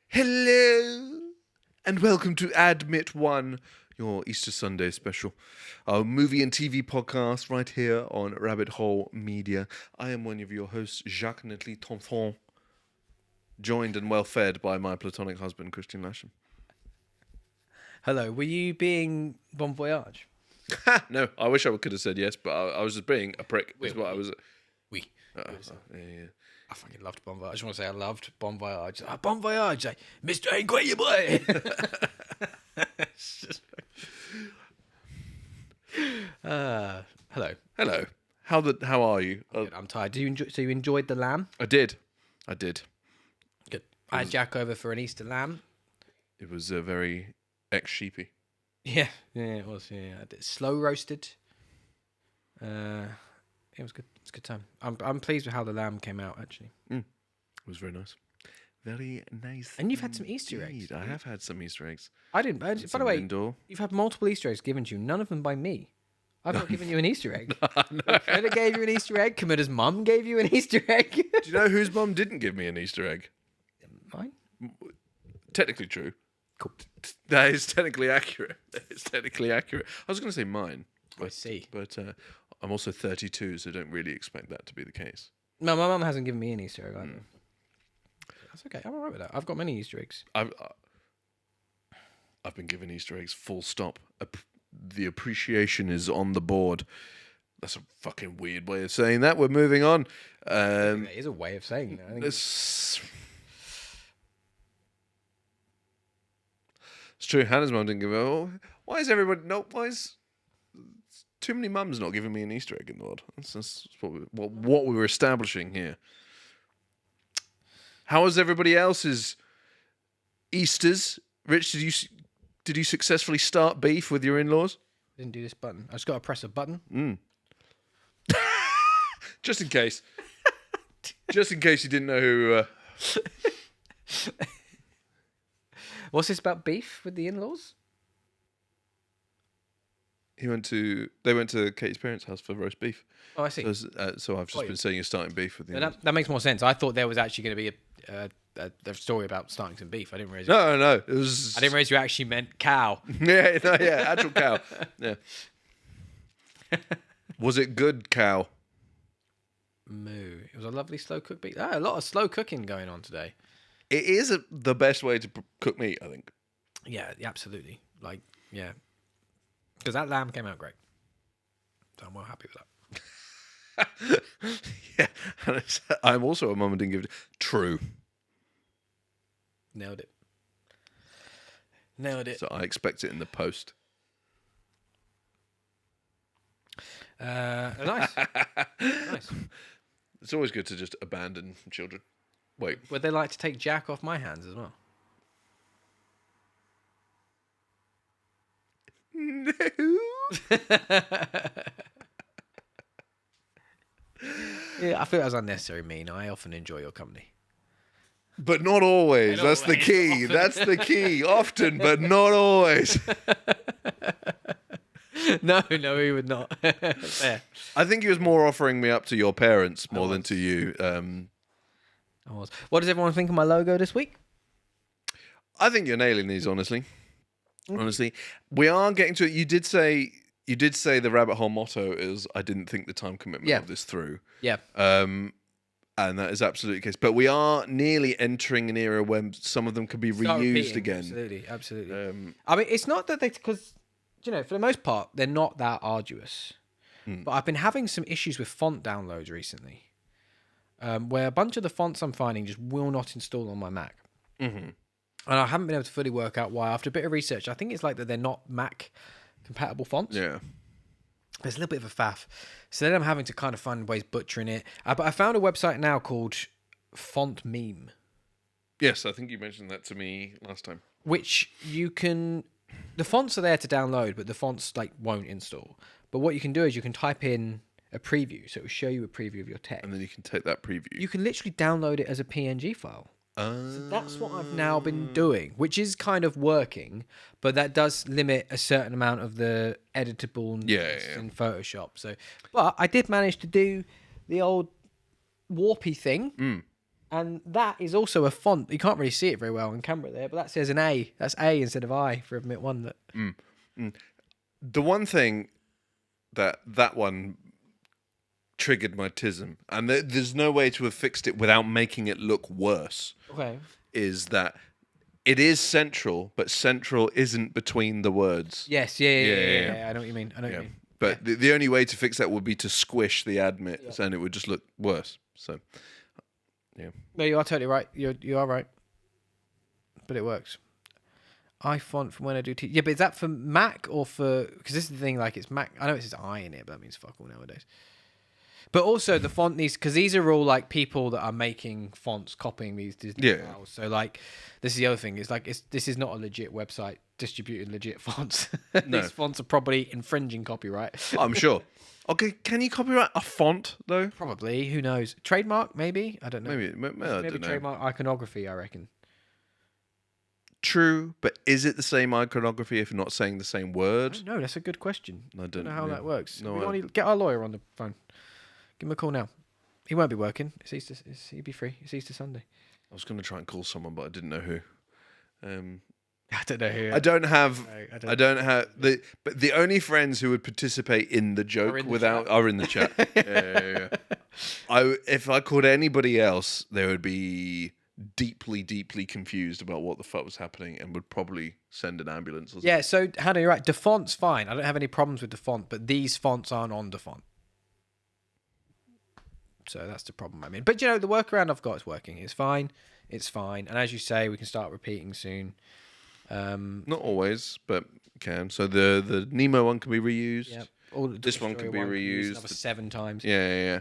Hello, and welcome to Admit One, your Easter Sunday special, our movie and TV podcast right here on Rabbit Hole Media. I am one of your hosts, Jacques Netley Tonfon, joined and well fed by my platonic husband, Kristian Lasham. Hello, were you being bon voyage? No, I wish I could have said yes, but I was just being a prick. Is what I was. Oui. Yeah. I fucking loved Bon Voyage. I just want to say I loved Bon Voyage. Bon Voyage, like, Mr. Incredible. Hello. Hello. How are you? Good, I'm tired. So you enjoyed the lamb? I did. Good. I had Jack over for an Easter lamb. It was very ex-sheepy. Yeah, it was. Yeah, slow roasted. It was good. It's a good time. I'm pleased with how the lamb came out, actually. It was very nice. Very nice. And you've had some Easter eggs. I have had some Easter eggs. I didn't. By the way, indoor. You've had multiple Easter eggs given to you, none of them by me. I've not given you an Easter egg. No. Camilla gave you an Easter egg. Camilla's mum gave you an Easter egg. Do you know whose mum didn't give me an Easter egg? Mine? Technically true. Cool. That is technically accurate. I was going to say mine. I see. But I'm also 32, so don't really expect that to be the case. No, my mum hasn't given me an Easter egg either. That's okay. I'm alright with that. I've got many Easter eggs. I've been given Easter eggs, full stop. The appreciation is on the board. That's a fucking weird way of saying that. We're moving on. That is a way of saying that. I think It's true. Hannah's mum didn't give it. Oh, why is everybody? No, why is too many mums not giving me an Easter egg in the world? That's what we were establishing here. How was everybody else's Easters? Rich, did you successfully start beef with your in-laws? didn't do this button. I just got to press a button. Just in case. Just in case you didn't know who. What's this about beef with the in-laws? They went to Kate's parents' house for roast beef. Oh, I see. So I've just been saying you're starting beef with the in-laws. That makes more sense. I thought there was actually going to be a story about starting some beef. I didn't realize. No. It was. I didn't realize you actually meant cow. Yeah, actual cow. Yeah. Was it good cow? Moo. It was a lovely slow cooked beef. A lot of slow cooking going on today. It is the best way to cook meat, I think. Yeah, absolutely. Because that lamb came out great. So I'm well happy with that. Yeah. I'm also a mum and didn't give it. True. Nailed it. So I expect it in the post. Nice. Nice. It's always good to just abandon children. Wait. Would they like to take Jack off my hands as well? No. Yeah, I feel that was unnecessary mean. I often enjoy your company. But not always. That's the key. Often. That's the key. Often, but not always. No, he would not. Fair. I think he was more offering me up to your parents more than to you. I was. What does everyone think of my logo this week? I think you're nailing these, honestly. Honestly, we are getting to it. You did say the rabbit hole motto is "I didn't think the time commitment of this through." Yeah. And that is absolutely the case. But we are nearly entering an era when some of them can be reused again. Absolutely. I mean, it's not that because for the most part they're not that arduous. But I've been having some issues with font downloads recently, where a bunch of the fonts I'm finding just will not install on my Mac. Mm-hmm. And I haven't been able to fully work out why. After a bit of research, I think it's like that they're not Mac compatible fonts. Yeah. There's a little bit of a faff. So then I'm having to kind of find ways butchering it. But I found a website now called Font Meme. Yes, I think you mentioned that to me last time. Which you can... The fonts are there to download, but the fonts won't install. But what you can do is you can type in a preview. So it will show you a preview of your text. And then you can take that preview. You can literally download it as a PNG file. So that's what I've now been doing, which is kind of working, but that does limit a certain amount of the editableness in Photoshop. So, but I did manage to do the old warpy thing, and that is also a font. You can't really see it very well on camera there, but that says an A. That's A instead of I for Admit One. That The one thing that one triggered my tism, and there's no way to have fixed it without making it look worse. okay. Is that it is central, but central isn't between the words. Yes, yeah. I know what you mean. I know what you mean. But the only way to fix that would be to squish the admits, and it would just look worse. So, yeah. No, you are totally right. You are right. But it works. I font from when I do yeah, but is that for Mac or for? Because this is the thing. Like it's Mac. I know it says I in it, but that means fuck all nowadays. But also the font needs, because these are all like people that are making fonts, copying these Disney files. So like, this is the other thing. It's like this is not a legit website distributing legit fonts. No. These fonts are probably infringing copyright. I'm sure. Okay, can you copyright a font though? Probably. Who knows? Trademark? Maybe. I don't know. Maybe I don't know. Trademark iconography. I reckon. True, but is it the same iconography if not saying the same word? No, that's a good question. I don't know how that works. No, Get our lawyer on the phone. Give him a call now. He won't be working. He'll be free. It's Easter Sunday. I was going to try and call someone, but I didn't know who. I don't know who. I don't have. No, I don't have the. But the only friends who would participate in the joke are in the chat. Yeah. If I called anybody else, they would be deeply, deeply confused about what the fuck was happening, and would probably send an ambulance. Or something. Yeah. So Hannah, you're right. The font's fine. I don't have any problems with the font, but these fonts aren't on the font. So that's the problem I'm in. But, you know, the workaround I've got is working. It's fine. It's fine. And as you say, we can start repeating soon. Not always, but can. So the Nemo one can be reused. Yeah. This one can be reused. Another 7 times. Yeah.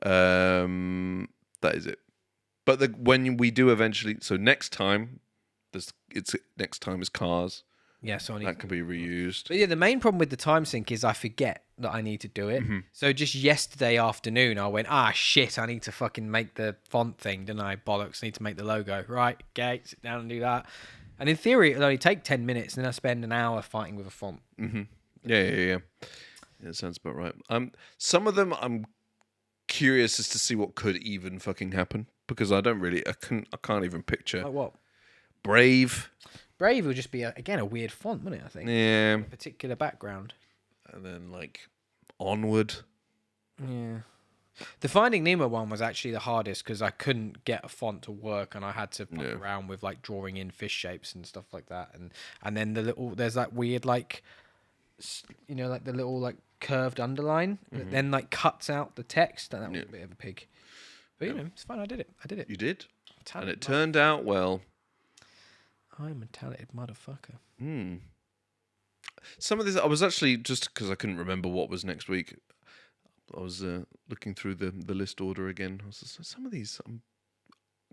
That is it. But when we do eventually... So next time, next time is Cars. Yeah, so that can be reused. But yeah, the main problem with the time sync is I forget that I need to do it. Mm-hmm. So just yesterday afternoon, I went, shit, I need to fucking make the font thing, didn't I? Bollocks, I need to make the logo. Right, okay, sit down and do that. And in theory, it'll only take 10 minutes, and then I spend an hour fighting with a font. Mm-hmm. Yeah. It sounds about right. Some of them, I'm curious as to see what could even fucking happen, because I can't even picture. Like what? Brave will just be, again, a weird font, wouldn't it, I think? Yeah. A particular background. And then, Onward. Yeah. The Finding Nemo one was actually the hardest, because I couldn't get a font to work, and I had to fuck around with, drawing in fish shapes and stuff like that. And then there's that weird, the little, curved underline that then, cuts out the text, and that was a bit of a pig. But, it's fine. I did it. You did? And it turned out well. I'm a talented motherfucker. Some of this, I was actually, just because I couldn't remember what was next week, I was looking through the list order again. Some of these, I'm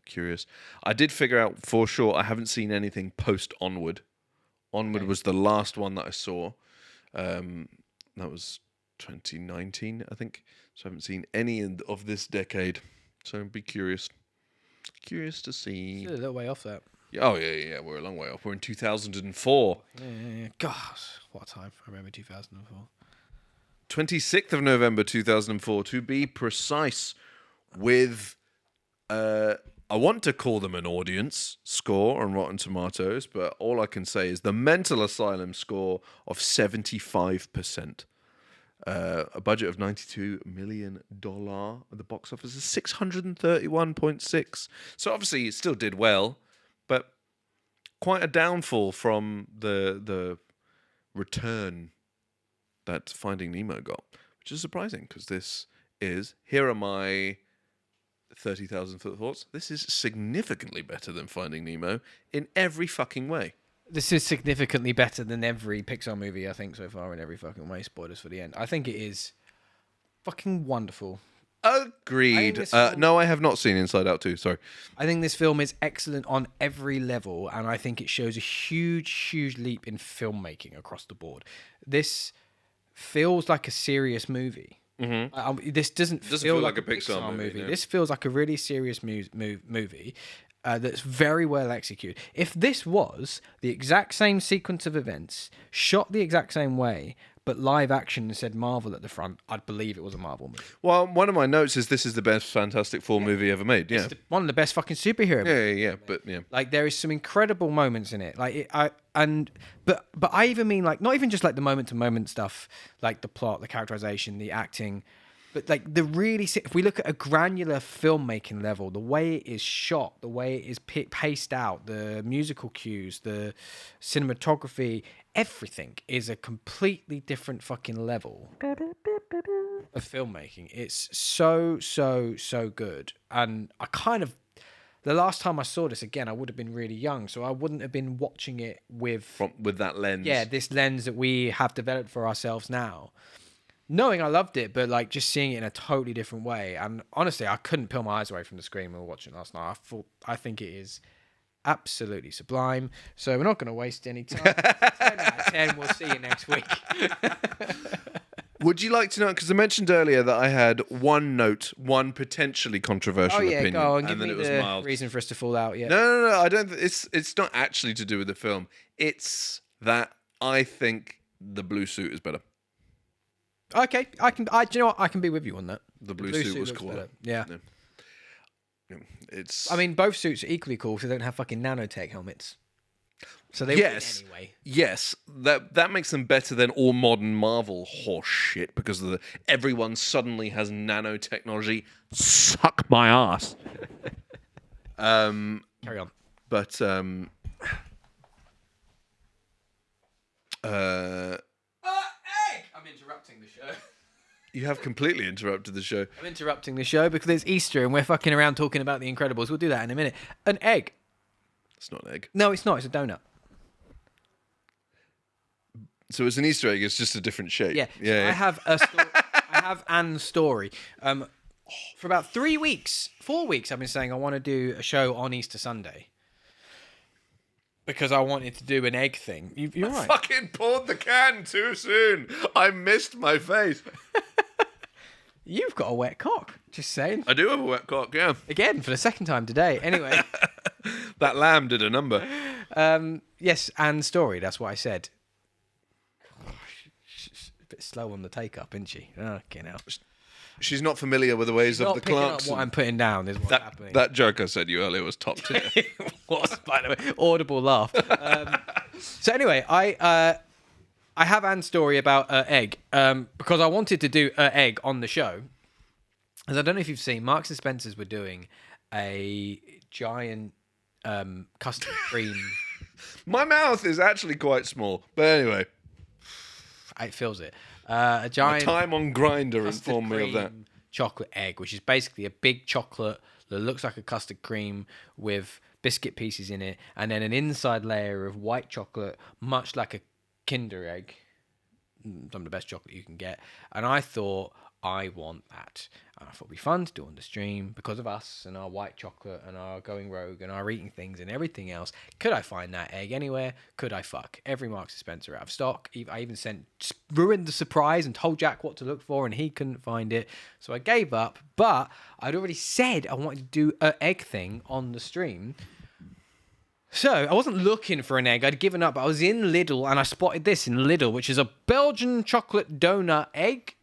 curious. I did figure out for sure I haven't seen anything post Onward. Onward was the last one that I saw. That was 2019, I think. So I haven't seen any of this decade. So I'd be curious. Curious to see. Still a little way off that. Oh, yeah. We're a long way off. We're in 2004. Yeah. Gosh, what a time. I remember 2004. 26th of November 2004, to be precise, with, I want to call them an audience score on Rotten Tomatoes, but all I can say is the Mental Asylum score of 75%. A budget of $92 million. The box office is 631.6. So obviously it still did well, but quite a downfall from the return that Finding Nemo got, which is surprising, because here are my 30,000 foot thoughts. This is significantly better than Finding Nemo in every fucking way. This is significantly better than every Pixar movie, I think, so far, in every fucking way. Spoilers for the end. I think it is fucking wonderful. Agreed. No, I have not seen Inside Out 2, sorry. I think this film is excellent on every level, and I think it shows a huge, huge leap in filmmaking across the board. This feels like a serious movie. Mm-hmm. This doesn't feel like a Pixar movie. No. This feels like a really serious movie. that's very well executed. If this was the exact same sequence of events, shot the exact same way, but live action and said Marvel at the front, I'd believe it was a Marvel movie. Well, one of my notes is this is the best Fantastic Four movie ever made. Yeah. One of the best fucking superhero movies. Yeah. But yeah. Like there is some incredible moments in it. Like but I even mean like not even just like the moment to moment stuff, like the plot, the characterization, the acting. But like if we look at a granular filmmaking level, the way it is shot, the way it is paced out, the musical cues, the cinematography, everything is a completely different fucking level of filmmaking. It's so good. And the last time I saw this again, I would have been really young, so I wouldn't have been watching it with that lens. Yeah, this lens that we have developed for ourselves now. Knowing I loved it, but like just seeing it in a totally different way. And honestly, I couldn't peel my eyes away from the screen when we were watching it last night. I think it is absolutely sublime. So we're not going to waste any time. 10 out of 10. We'll see you next week. Would you like to know? Because I mentioned earlier that I had one potentially controversial opinion. Go on. Give and then me it was the mild. reason for us to fall out. Yeah. No. I don't. It's not actually to do with the film. It's that I think the blue suit is better. Okay, do you know what? I can be with you on that. The blue suit was cool. Yeah. It's. I mean, both suits are equally cool because they don't have fucking nanotech helmets. So they win anyway. Yes, that makes them better than all modern Marvel horse shit because of everyone suddenly has nanotechnology. Suck my ass. Carry on. But Egg! I'm interrupting the show. You have completely interrupted the show. I'm interrupting the show because it's Easter and we're fucking around talking about The Incredibles. We'll do that in a minute. An egg. It's not an egg. No, it's not. It's a donut. So it's an Easter egg. It's just a different shape. Yeah. Yeah. I have an story. For about 4 weeks, I've been saying I want to do a show on Easter Sunday. Because I wanted to do an egg thing. You're right. Fucking poured the can too soon. I missed my face. You've got a wet cock. Just saying. I do have a wet cock, yeah. Again, for the second time today. Anyway. That lamb did a number. Yes, and story. That's what I said. She's a bit slow on the take-up, isn't she? Okay, now. She's not familiar with the ways of the Clarks. What I'm putting down is what's happening. That joke I said you earlier was top tier. It was, by the way. Audible laugh. So anyway, I have Anne's story about egg because I wanted to do egg on the show. As I don't know if you've seen, Marks and Spencer's were doing a giant custard cream. My mouth is actually quite small, but anyway. It feels it. A giant time on Grindr informed me of that. Chocolate egg, which is basically a big chocolate that looks like a custard cream with biscuit pieces in it, and then an inside layer of white chocolate, much like a Kinder egg. Some of the best chocolate you can get. And I thought, I want that. And I thought it'd be fun to do on the stream because of us and our white chocolate and our going rogue and our eating things and everything else. Could I find that egg anywhere? Could I fuck? Every Marks and Spencer out of stock. I even ruined the surprise and told Jack what to look for and he couldn't find it. So I gave up. But I'd already said I wanted to do an egg thing on the stream. So I wasn't looking for an egg. I'd given up. But I was in Lidl and I spotted this in Lidl, which is a Belgian chocolate donut egg.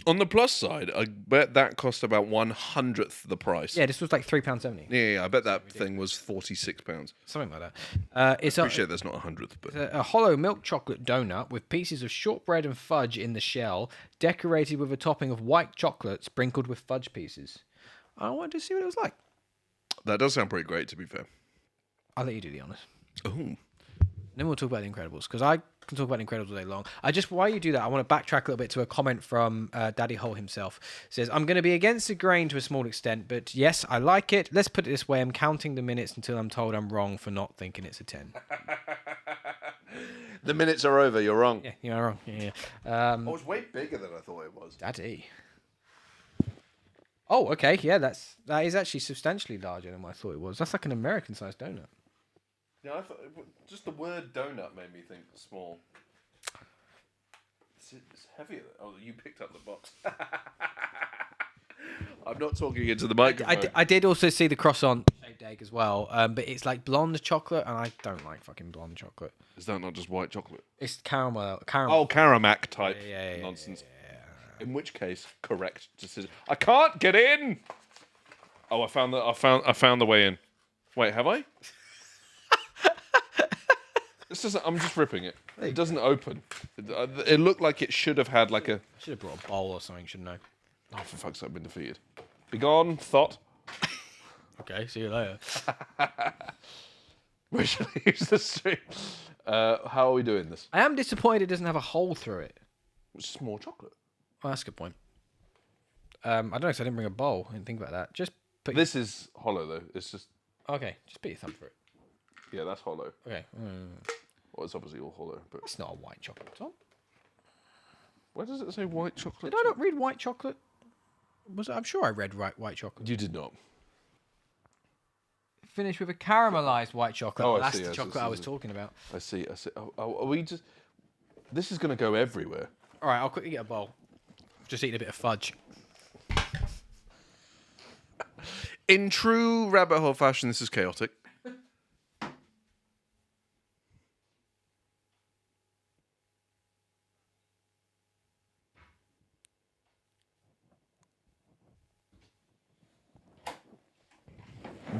On the plus side, I bet that cost about 1/100th the price. Yeah, this was like £3.70. Yeah, I bet that thing was £46. Something like that. It's Appreciate that's not 100th, but a hollow milk chocolate donut with pieces of shortbread and fudge in the shell, decorated with a topping of white chocolate sprinkled with fudge pieces. I wanted to see what it was like. That does sound pretty great, to be fair. I'll let you do the honours. Oh. Then we'll talk about The Incredibles, because I can talk about The Incredibles all day long. While you do that, I want to backtrack a little bit to a comment from Daddy Hole himself. It says, I'm going to be against the grain to a small extent, but yes, I like it. Let's put it this way, I'm counting the minutes until I'm told I'm wrong for not thinking it's a 10. The minutes are over, you're wrong. Yeah, you're wrong. Yeah. Oh, it's way bigger than I thought it was. Daddy. Oh, okay, yeah, that is actually substantially larger than what I thought it was. That's like an American-sized donut. Yeah, I thought just the word donut made me think small. It's heavier. Oh, you picked up the box. I'm not talking into the microphone. I did also see the croissant shaped egg as well. But it's like blonde chocolate, and I don't like fucking blonde chocolate. Is that not just white chocolate? It's caramel. Oh, Caramac type Yeah, nonsense. In which case, correct decision. I can't get in. Oh, I found the way in. Wait, have I? This doesn't. I'm just ripping it. It doesn't open. It looked like it should have had like a. I should have brought a bowl or something, shouldn't I? Oh, for fuck's sake, I've been defeated. Be gone, thought. Okay, see you later. We should use the stream. How are we doing this? I am disappointed it doesn't have a hole through it. It's just more chocolate. Oh, that's a good point. I don't know, because I didn't bring a bowl. I didn't think about that. Just put. This is hollow though. It's just. Okay, just put your thumb through it. Yeah, that's hollow. Okay. Well, it's obviously all hollow, but It's not a white chocolate, Tom. where does it say white chocolate? Did I not read white chocolate? I'm sure I read white chocolate. You did not. Finished with a caramelized white chocolate. Oh, I That's see, the yes, chocolate yes, I was yes. talking about. I see. Oh, are we just? This is going to go everywhere. All right, I'll quickly get a bowl. Just eating a bit of fudge. In true rabbit hole fashion, this is chaotic.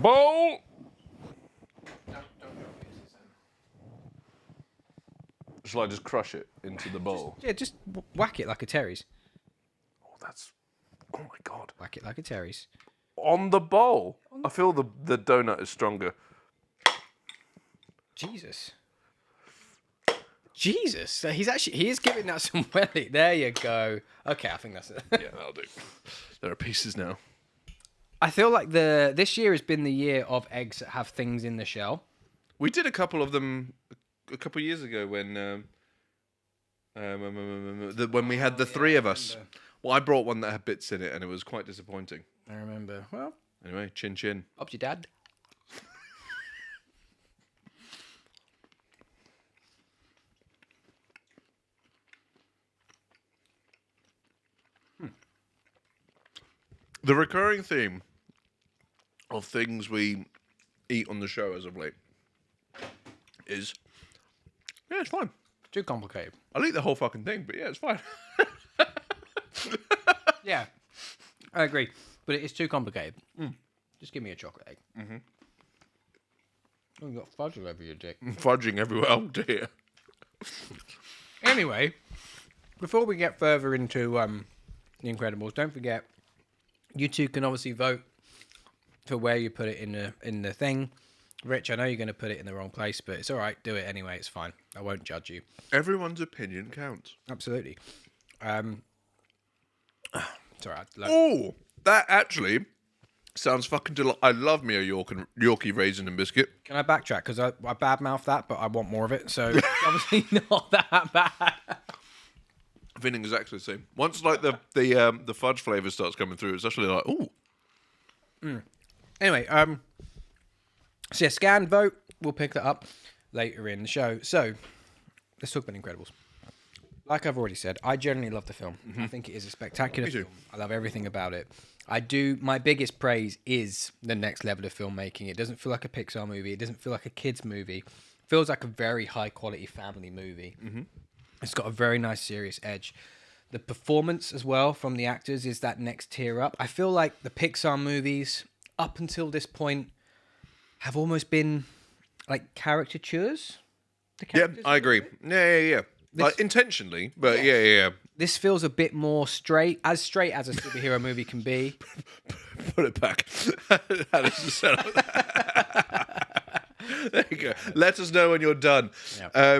Bowl. Shall I just crush it into the bowl? Yeah, just whack it like a Terry's. Oh, that's. Oh my god. Whack it like a Terry's. On the bowl. I feel the donut is stronger. Jesus. Jesus. He is giving that some welly. There you go. Okay, I think that's it. Yeah, that'll do. There are pieces now. I feel like this year has been the year of eggs that have things in the shell. We did a couple of them a couple of years ago when we had the three of us. Well, I brought one that had bits in it, and it was quite disappointing. I remember. Well, Anyway, chin chin. up to your dad. The recurring theme of things we eat on the show as of late is, yeah, it's fine. Too complicated. I'll eat the whole fucking thing, but yeah, it's fine. Yeah, I agree. But it is too complicated. Just give me a chocolate egg. Mm-hmm. Oh, you got fudge all over your dick. Fudging everywhere. Oh dear. Anyway, before we get further into The Incredibles, don't forget, you two can obviously vote for where you put it in the thing. Rich, I know you're going to put it in the wrong place, but it's all right. Do it anyway. It's fine. I won't judge you. Everyone's opinion counts. Absolutely. It's all right. Oh, that actually sounds fucking delightful. I love me a Yorkie raisin and biscuit. Can I backtrack? Because I badmouthed that, but I want more of it. So it's obviously not that bad. Feeling exactly the same. Once like the fudge flavour starts coming through, it's actually like, ooh. Anyway, so yeah, scan, vote. We'll pick that up later in the show. So let's talk about Incredibles. Like I've already said, I generally love the film. I think it is a spectacular film. I love everything about it. My biggest praise is the next level of filmmaking. It doesn't feel like a Pixar movie. It doesn't feel like a kid's movie. It feels like a very high quality family movie. It's got a very nice serious edge. The performance as well from the actors is that next tier up. I feel like the Pixar movies up until this point have almost been like caricatures. Yeah, I agree. Yeah. Like, intentionally, but yeah. This feels a bit more straight as a superhero movie can be. Put it back. How does it sound? There you go. Let us know when you're done. Yeah.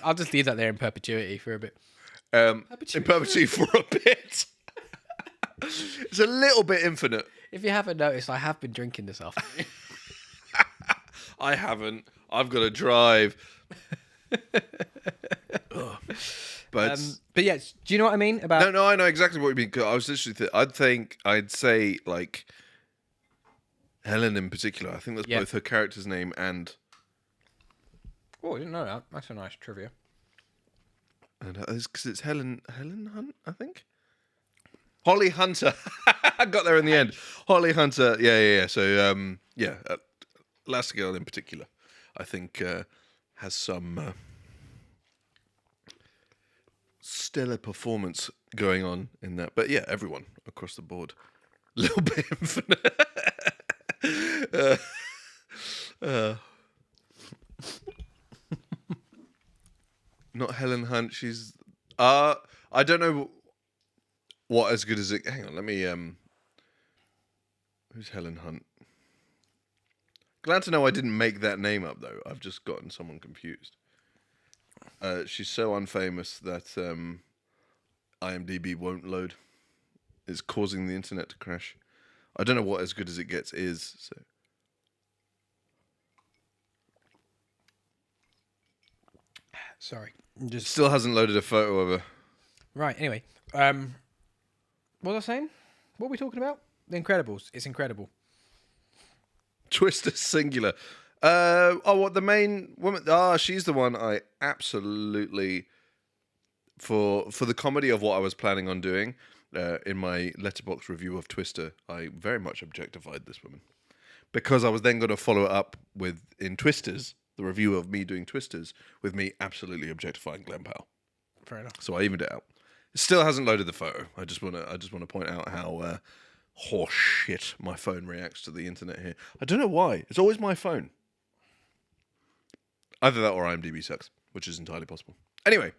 I'll just leave that there in perpetuity for a bit. In perpetuity for a bit. It's a little bit infinite. If you haven't noticed, I have been drinking this afternoon. I haven't. I've got to drive. But yeah, do you know what I mean about? No, I know exactly what you mean. 'Cause I was literally, I'd say like Helen in particular. I think that's both her character's name and. Oh, I didn't know that. That's a nice trivia. And because it's Helen Hunt, I think. Holly Hunter. I got there in the end. Holly Hunter. Yeah. So Elastigirl in particular, I think has some stellar performance going on in that. But yeah, everyone across the board. Little bit infinite. Not Helen Hunt. She's I don't know what as good as it. Hang on, let me who's Helen Hunt? Glad to know I didn't make that name up though. I've just gotten someone confused. She's so unfamous that IMDb won't load. It's causing the internet to crash. I don't know what as good as it gets is. So. Sorry, Still hasn't loaded a photo of her. Right. Anyway, what was I saying? What are we talking about? The Incredibles. It's incredible. Twister singular. What the main woman? She's the one I absolutely for the comedy of what I was planning on doing. In my letterbox review of Twister, I very much objectified this woman because I was then going to follow it up with in Twisters, the review of me doing Twisters, with me absolutely objectifying Glenn Powell. Fair enough. So I evened it out. It still hasn't loaded the photo. I just want to point out how horse shit my phone reacts to the internet here. I don't know why. It's always my phone. Either that or IMDb sucks, which is entirely possible. Anyway.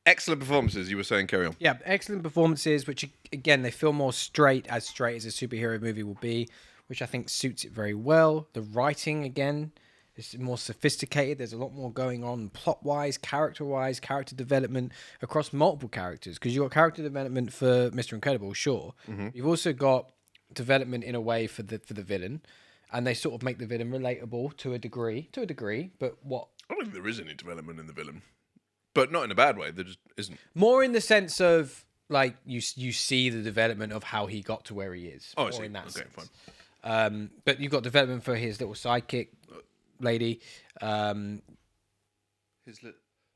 Excellent performances, you were saying, carry on. Yeah, excellent performances, which, again, they feel more straight as a superhero movie will be, which I think suits it very well. The writing, again, is more sophisticated. There's a lot more going on plot-wise, character-wise, character development across multiple characters. Because you've got character development for Mr. Incredible, sure. Mm-hmm. You've also got development in a way for the villain. And they sort of make the villain relatable to a degree. But what... I don't think there is any development in the villain. But not in a bad way. There just isn't. More in the sense of, like, you see the development of how he got to where he is. Oh, I see. In that sense. Fine. But you've got development for his little sidekick lady. Syndrome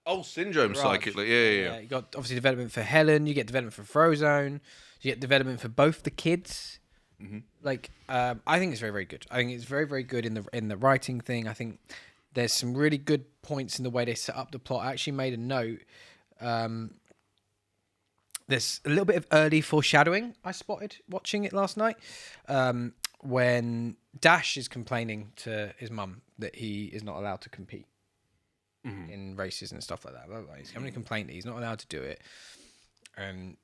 sidekick. Yeah. You got, obviously, development for Helen. You get development for Frozone. You get development for both the kids. Mm-hmm. Like, I think it's very, very good. I think it's very, very good in the writing thing. I think there's some really good points in the way they set up the plot. I actually made a note. There's a little bit of early foreshadowing I spotted watching it last night. When Dash is complaining to his mum that he is not allowed to compete in races and stuff like that. He's having a complaint that he's not allowed to do it. And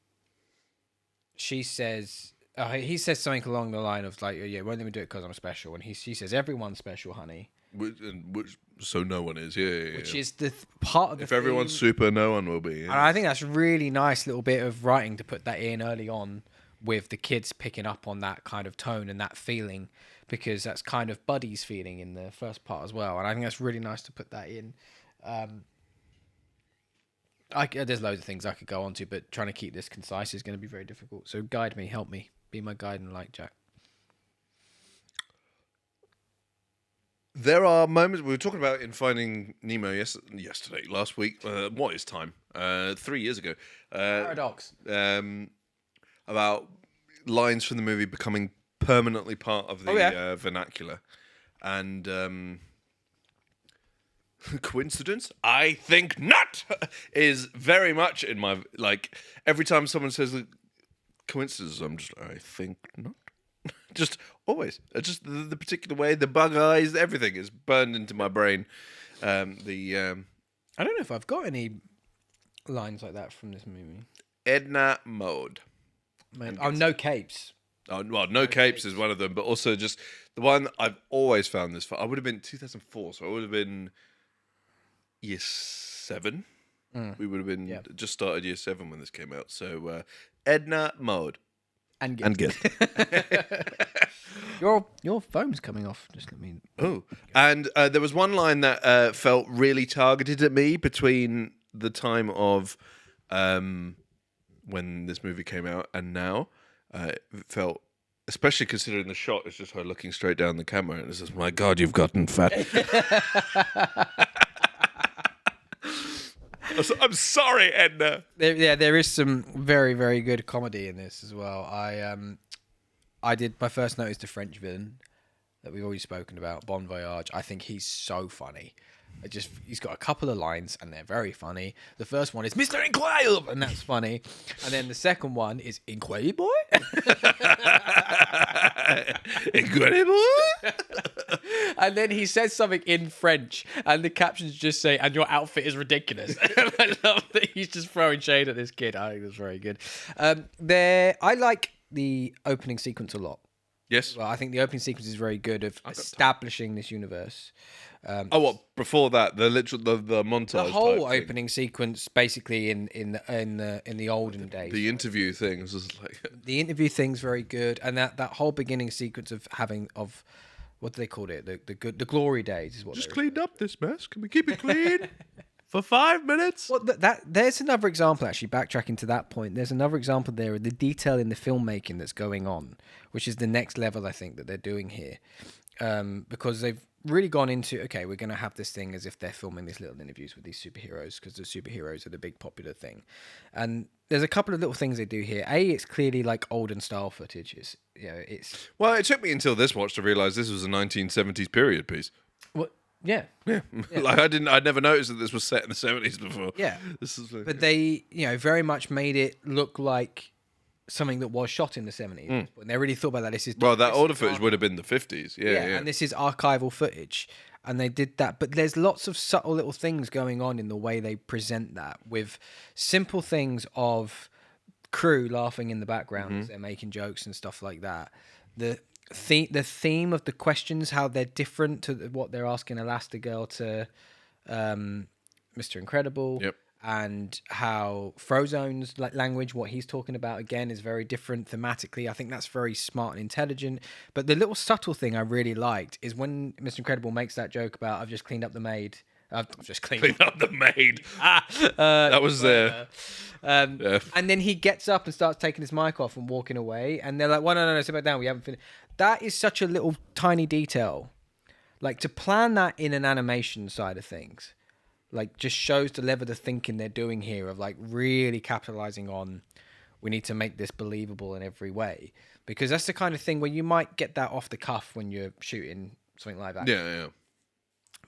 she says... he says something along the line of like, "Yeah, won't let me do it because I'm special." And she says, "Everyone's special, honey." So no one is, yeah. Which is the part of the if everyone's super, no one will be. Yeah. And I think that's a really nice little bit of writing to put that in early on, with the kids picking up on that kind of tone and that feeling, because that's kind of Buddy's feeling in the first part as well. And I think that's really nice to put that in. There's loads of things I could go on to, but trying to keep this concise is going to be very difficult. So guide me, help me. Be my guide and light, Jack. There are moments we were talking about in Finding Nemo last week. What is time? 3 years ago. Paradox. About lines from the movie becoming permanently part of the vernacular, and coincidence? I think not. Is very much in my every time someone says coincidence, I'm just I think not. Just always. Just the particular way, the bug eyes, everything is burned into my brain. I don't know if I've got any lines like that from this movie. Edna Mode. No capes. Oh, well, no capes is one of them, but also just the one I've always found this fun. I would have been 2004, so I would have been year 7. We would have been just started year 7 when this came out. So Edna Mode. And good. Your phone's coming off. Just let me. Oh, and there was one line that felt really targeted at me between the time of when this movie came out and now. It felt, especially considering the shot is just her looking straight down the camera, and it says, "My God, you've gotten fat." I'm sorry, Edna. There is some very, very good comedy in this as well. I did my first notice the French villain that we've already spoken about, Bon Voyage. I think he's so funny. He's got a couple of lines and they're very funny. The first one is Mr. Incredible, and that's funny. And then the second one is Incredible. Incredible. And then he says something in French, and the captions just say, "And your outfit is ridiculous." I love that he's just throwing shade at this kid. I think that's very good. I like the opening sequence a lot. Yes. Well, I think the opening sequence is very good of establishing this universe. Before that, the montage. The whole type thing. opening sequence, basically in the olden days. The interview thing was just like The interview thing's very good, and that whole beginning sequence of what do they call it? The glory days is what. Just cleaned up this mess. Can we keep it clean for 5 minutes? Well, there's another example actually. Backtracking to that point, there's another example there of the detail in the filmmaking that's going on, which is the next level I think that they're doing here, because they've really gone into, okay, we're going to have this thing as if they're filming these little interviews with these superheroes because the superheroes are the big popular thing. And there's a couple of little things they do here. It's clearly like olden style footage. It's Well, it took me until this watch to realise this was a 1970s period piece. well, yeah. Like I'd never noticed that this was set in the 70s before. Yeah. This is like, But they, very much made it look like something that was shot in the 70s. And they really thought about that. that older footage would have been the 50s. Yeah. And this is archival footage. And they did that. But there's lots of subtle little things going on in the way they present that, with simple things of crew laughing in the background as they're making jokes and stuff like that. The theme of the questions, how they're different to what they're asking Elastigirl to Mr. Incredible. Yep. And how Frozone's language, what he's talking about again, is very different thematically. I think that's very smart and intelligent. But the little subtle thing I really liked is when Mr. Incredible makes that joke about, "I've just cleaned up the maid." I've just cleaned up the maid. That was there. And then he gets up and starts taking his mic off and walking away. And they're like, "Well, no, sit back down. We haven't finished." That is such a little tiny detail. Like, to plan that in an animation side of things, like, just shows the level of thinking they're doing here of like really capitalizing on, we need to make this believable in every way, because that's the kind of thing where you might get that off the cuff when you're shooting something like that. Yeah.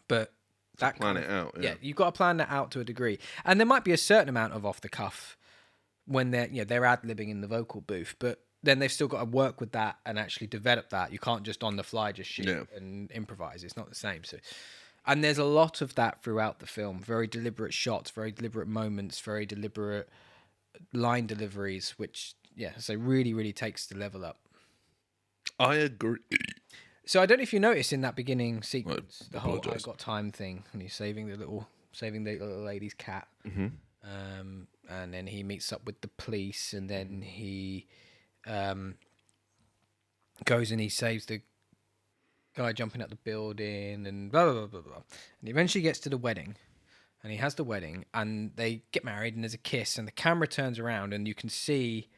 But that plan it out. Yeah, you've got to plan that out to a degree, and there might be a certain amount of off the cuff when they're ad-libbing in the vocal booth, but then they've still got to work with that and actually develop that. You can't just on the fly just shoot and improvise. It's not the same. So. And there's a lot of that throughout the film. Very deliberate shots, very deliberate moments, very deliberate line deliveries, which, really, really takes the level up. I agree. So I don't know if you notice in that beginning sequence, the whole apologise. "I got time" thing, when he's saving the little lady's cat. And then he meets up with the police, and then he goes and he saves the guy jumping out the building, and blah, blah, blah, blah, blah. And he eventually gets to the wedding, and he has the wedding, and they get married, and there's a kiss, and the camera turns around, and you can see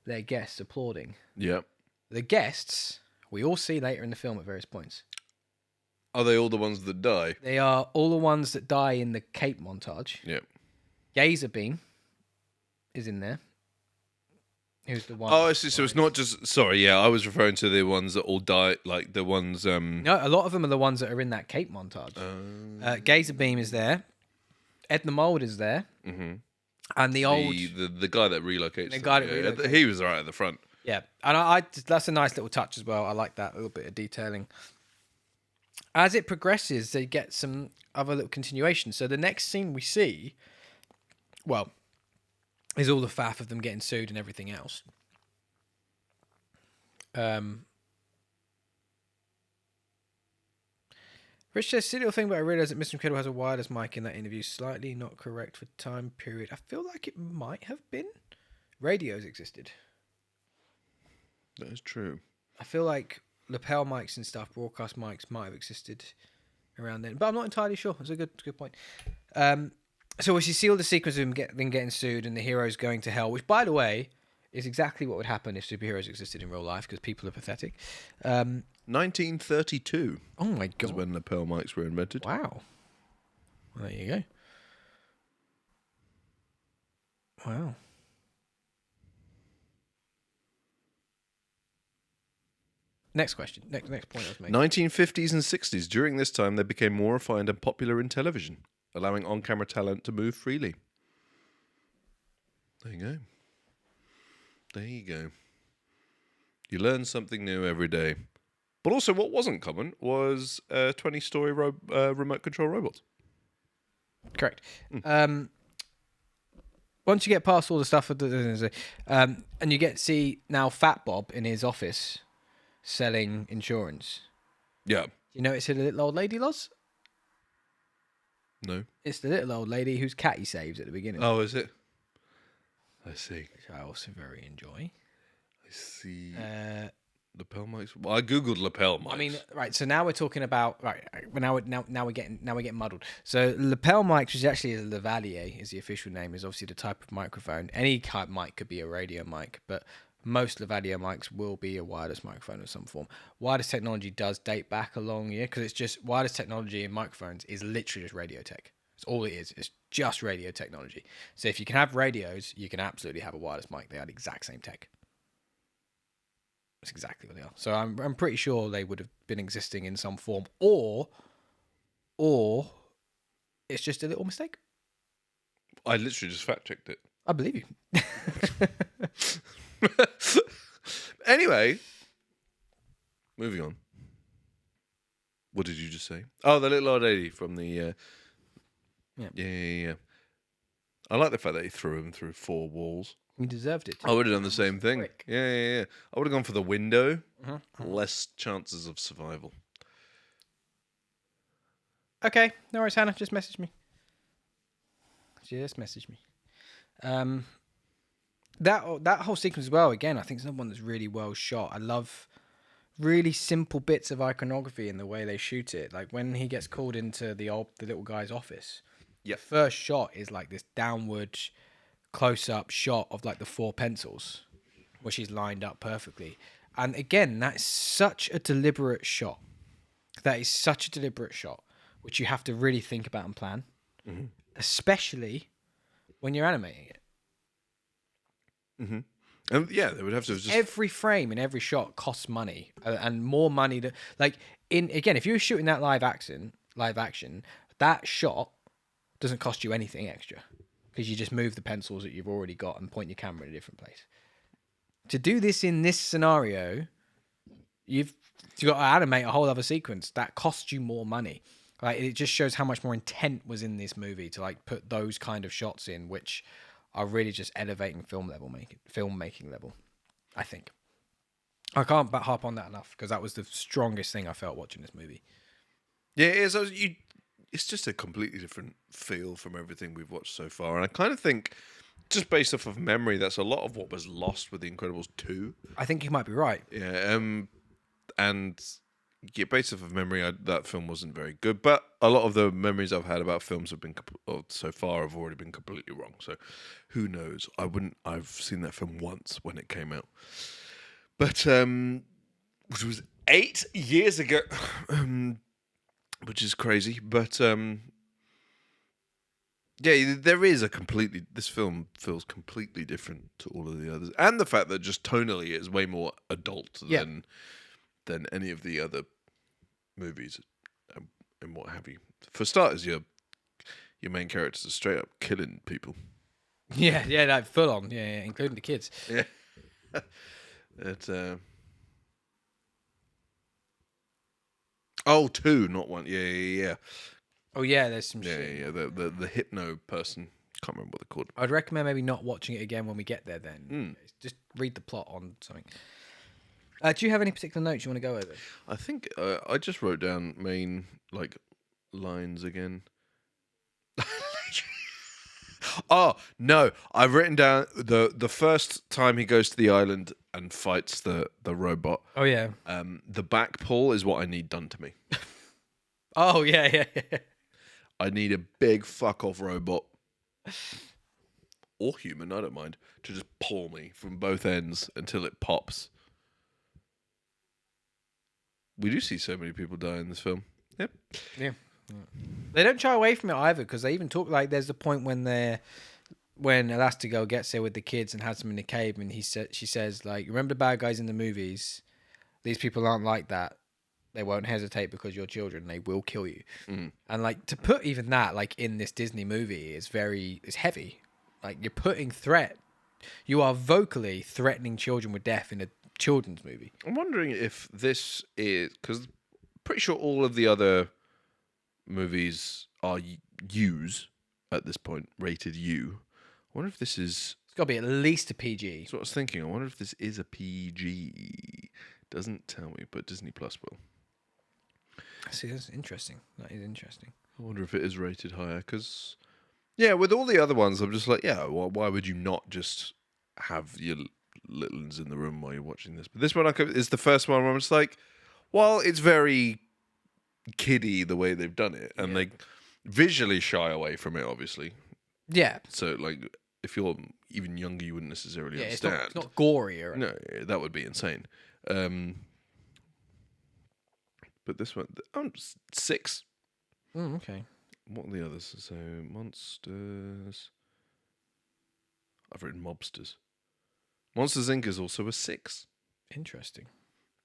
their guests applauding. Yep. The guests, we all see later in the film at various points. Are they all the ones that die? They are all the ones that die in the Cape montage. Yep. Gazer Beam is in there. Who's the one? Oh, I see. So it's not just... Sorry, yeah, I was referring to the ones that all die, like the ones... No, a lot of them are the ones that are in that Cape montage. Gazer Beam is there. Ed the Mold is there. Mm-hmm. And the old... The guy that relocates. The guy that relocates. He was right at the front. Yeah. And I that's a nice little touch as well. I like that little bit of detailing. As it progresses, they get some other little continuation. So the next scene we see... Well... is all the faff of them getting sued and everything else. Rich says, silly little thing, but I realised that Mr. Incredible has a wireless mic in that interview. Slightly not correct for time period. I feel like it might have been. Radios existed. That is true. I feel like lapel mics and stuff, broadcast mics, might have existed around then. But I'm not entirely sure. It's a good point. So as you see all the sequence of him getting sued and the heroes going to hell, which, by the way, is exactly what would happen if superheroes existed in real life, because people are pathetic. 1932. Oh my god! Is when lapel mics were invented. Wow. Well, there you go. Wow. Next question. Next point I was making. 1950s and 60s. During this time, they became more refined and popular in television, allowing on-camera talent to move freely. There you go. There you go. You learn something new every day. But also, what wasn't common was 20-story remote control robots. Correct. Once you get past all the stuff, and you get to see now Fat Bob in his office selling insurance. Yeah. You notice who the little old lady was? No. It's the little old lady whose cat he saves at the beginning. Oh, is it? I see. Which I also very enjoy. I see. Lapel mics. Well, I googled lapel mics. I mean, right. So now we're talking about Now we're getting muddled. So lapel mics, which actually is lavalier, is the official name. Is obviously the type of microphone. Any type mic could be a radio mic, but most lavalier mics will be a wireless microphone of some form. Wireless technology does date back a long year because it's just wireless technology in microphones is literally just radio tech. It's all it is. It's just radio technology. So if you can have radios, you can absolutely have a wireless mic. They are the exact same tech. That's exactly what they are. So I'm pretty sure they would have been existing in some form, or it's just a little mistake. I literally just fact checked it. I believe you. Anyway, moving on. What did you just say? Oh, the little old lady from the. Yeah. I like the fact that he threw him through 4 walls. He deserved it. I would have done the same thing. Quick. Yeah. I would have gone for the window. Less chances of survival. Okay, no worries, Hannah. Just message me. That whole sequence as well. Again, I think it's another one that's really well shot. I love really simple bits of iconography in the way they shoot it. Like when he gets called into the little guy's office. Yeah. The first shot is like this downward close-up shot of like the 4 pencils, where she's lined up perfectly. And again, that's such a deliberate shot. Which you have to really think about and plan, especially when you're animating it. And yeah, they would have to have just Every frame and every shot costs money, and more money to if you were shooting that live action, that shot doesn't cost you anything extra because you just move the pencils that you've already got and point your camera in a different place. To do this in this scenario, you've got to animate a whole other sequence that costs you more money. Like it just shows how much more intent was in this movie to like put those kind of shots in, which are really just elevating filmmaking level. I think I can't harp on that enough because that was the strongest thing I felt watching this movie. Yeah, it is. It's just a completely different feel from everything we've watched so far, and I kind of think, just based off of memory, that's a lot of what was lost with The Incredibles 2. I think you might be right. Yeah, and based off of memory, that film wasn't very good. But a lot of the memories I've had about films so far have already been completely wrong. So, who knows? I've seen that film once when it came out, but which was 8 years ago. Which is crazy, but yeah, there is this film feels completely different to all of the others, and the fact that just tonally it is way more adult than any of the other movies and what have you. For starters, your main characters are straight up killing people. Yeah, like full on, yeah, including the kids. Yeah, it's Oh, 2, not 1. Yeah. Oh yeah, there's some shit. Yeah. The hypno person. Can't remember what they're called. I'd recommend maybe not watching it again when we get there. Then just read the plot on something. Do you have any particular notes you want to go over? I think I just wrote down main lines again. Oh no! I've written down the first time he goes to the island and fights the robot. Oh yeah. The back pull is what I need done to me. Oh yeah. I need a big fuck off robot or human, I don't mind, to just pull me from both ends until it pops. We do see so many people die in this film. Yep. Yeah. They don't shy away from it either because they even talk there's a point when Elastigirl gets there with the kids and has them in the cave and she says remember the bad guys in the movies, These people aren't like that. They won't hesitate because you're children. They will kill you. And like to put even that like in this Disney movie is heavy. Like you're putting threat. You are vocally threatening children with death in a children's movie. I'm wondering if this is because pretty sure all of the other movies are U's at this point, rated U. I wonder if this is. It's got to be at least a PG. That's what I was thinking. I wonder if this is a PG. Doesn't tell me, but Disney Plus will. See, that's interesting. That is interesting. I wonder if it is rated higher because, yeah, with all the other ones, I'm just like, yeah, well, why would you not just have your little ones in the room while you're watching this? But this one is the first one where I'm just like, well, it's very kiddie the way they've done it, and they visually shy away from it, obviously. Yeah. So, like, if you're even younger, you wouldn't necessarily understand. It's not gory or no, that would be insane. But this one, 6. okay. What are the others? So, Monsters. I've written Mobsters. Monsters Inc. is also a 6. Interesting.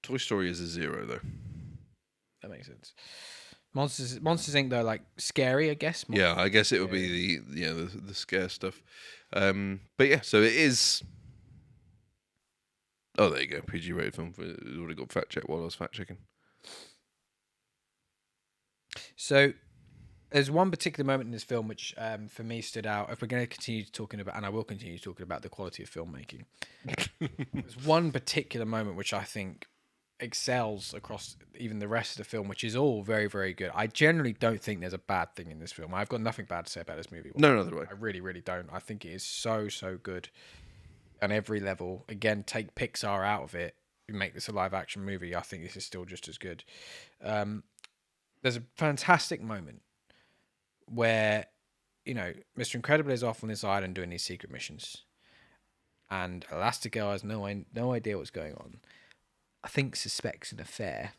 Toy Story is a 0, though. That makes sense. Monsters Inc. though, like scary, I guess. Yeah, I guess it would be the scare stuff. But yeah, so it is. Oh, there you go. PG rated film. It already got fact checked while I was fact checking. So, there's one particular moment in this film which, for me, stood out. If we're going to continue talking about, and I will continue talking about the quality of filmmaking, there's one particular moment which I think excels across even the rest of the film, which is all very, very good. I generally don't think there's a bad thing in this film. I've got nothing bad to say about this movie. No, other way. I really, really don't. I think it is so, so good on every level. Again, take Pixar out of it, you make this a live action movie. I think this is still just as good. There's a fantastic moment where, Mr. Incredible is off on this island doing these secret missions, and Elastigirl has no idea what's going on. I think suspects an affair.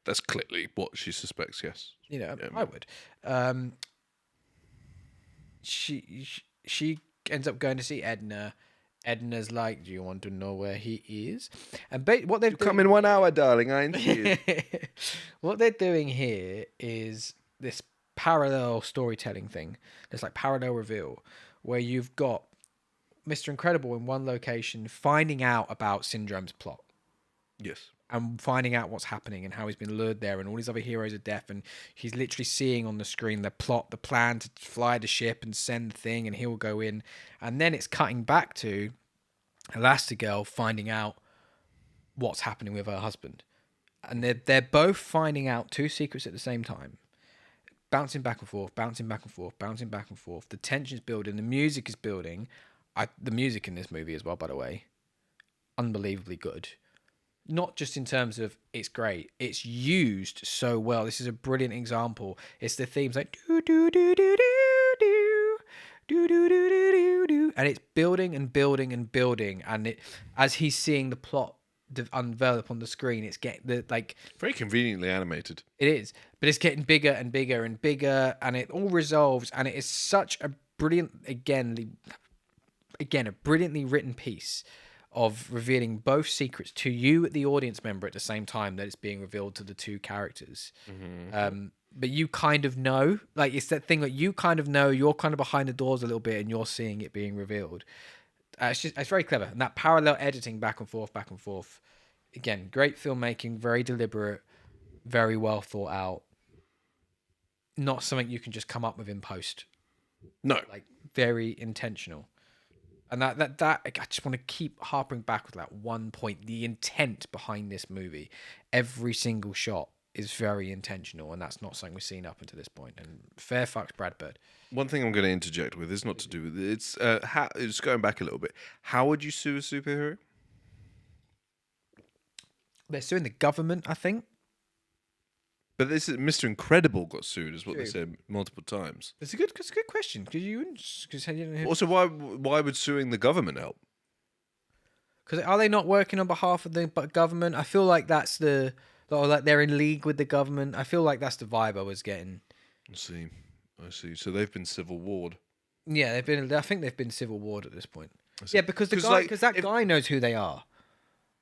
That's clearly what she suspects, yes. I would. She ends up going to see Edna. Edna's like, do you want to know where he is? And what they've come in 1 hour, darling, ain't you? What they're doing here is this parallel storytelling thing. This like parallel reveal where you've got Mr. Incredible in one location finding out about Syndrome's plot. Yes. And finding out what's happening and how he's been lured there and all his other heroes are deaf, and he's literally seeing on the screen the plot, the plan to fly the ship and send the thing, and he'll go in. And then it's cutting back to Elastigirl finding out what's happening with her husband. And they're both finding out 2 secrets at the same time. Bouncing back and forth, bouncing back and forth, bouncing back and forth. The tension's building, the music is building. The music in this movie as well, by the way, unbelievably good. Not just in terms of it's great, it's used so well. This is a brilliant example. It's the themes like do do do do do do do do do do do, and it's building and building and building. And it, as he's seeing the plot unveil on the screen, it's getting very conveniently animated. It is, but it's getting bigger and bigger and bigger, and it all resolves. And it is such a brilliant, again, a brilliantly written piece of revealing both secrets to you, the audience member, at the same time that it's being revealed to the 2 characters. Mm-hmm. But you kind of know, like it's that thing that you kind of know, you're kind of behind the doors a little bit and you're seeing it being revealed. It's very clever. And that parallel editing back and forth. Again, great filmmaking, very deliberate, very well thought out. Not something you can just come up with in post. No. Like very intentional. And that I just want to keep harping back with that one point. The intent behind this movie, every single shot is very intentional, and that's not something we've seen up until this point. And fair fucks Brad Bird. One thing I'm going to interject with is not to do with it. It's going back a little bit. How would you sue a superhero? They're suing the government, I think. But this is Mr. Incredible got sued, is what they said multiple times. It's a good question because you didn't. Also, why would suing the government help? Because are they not working on behalf of the government? I feel like that's like they're in league with the government. I feel like that's the vibe I was getting. I see. So they've been civil warred. Yeah, I think they've been civil warred at this point. Yeah, because that guy knows who they are.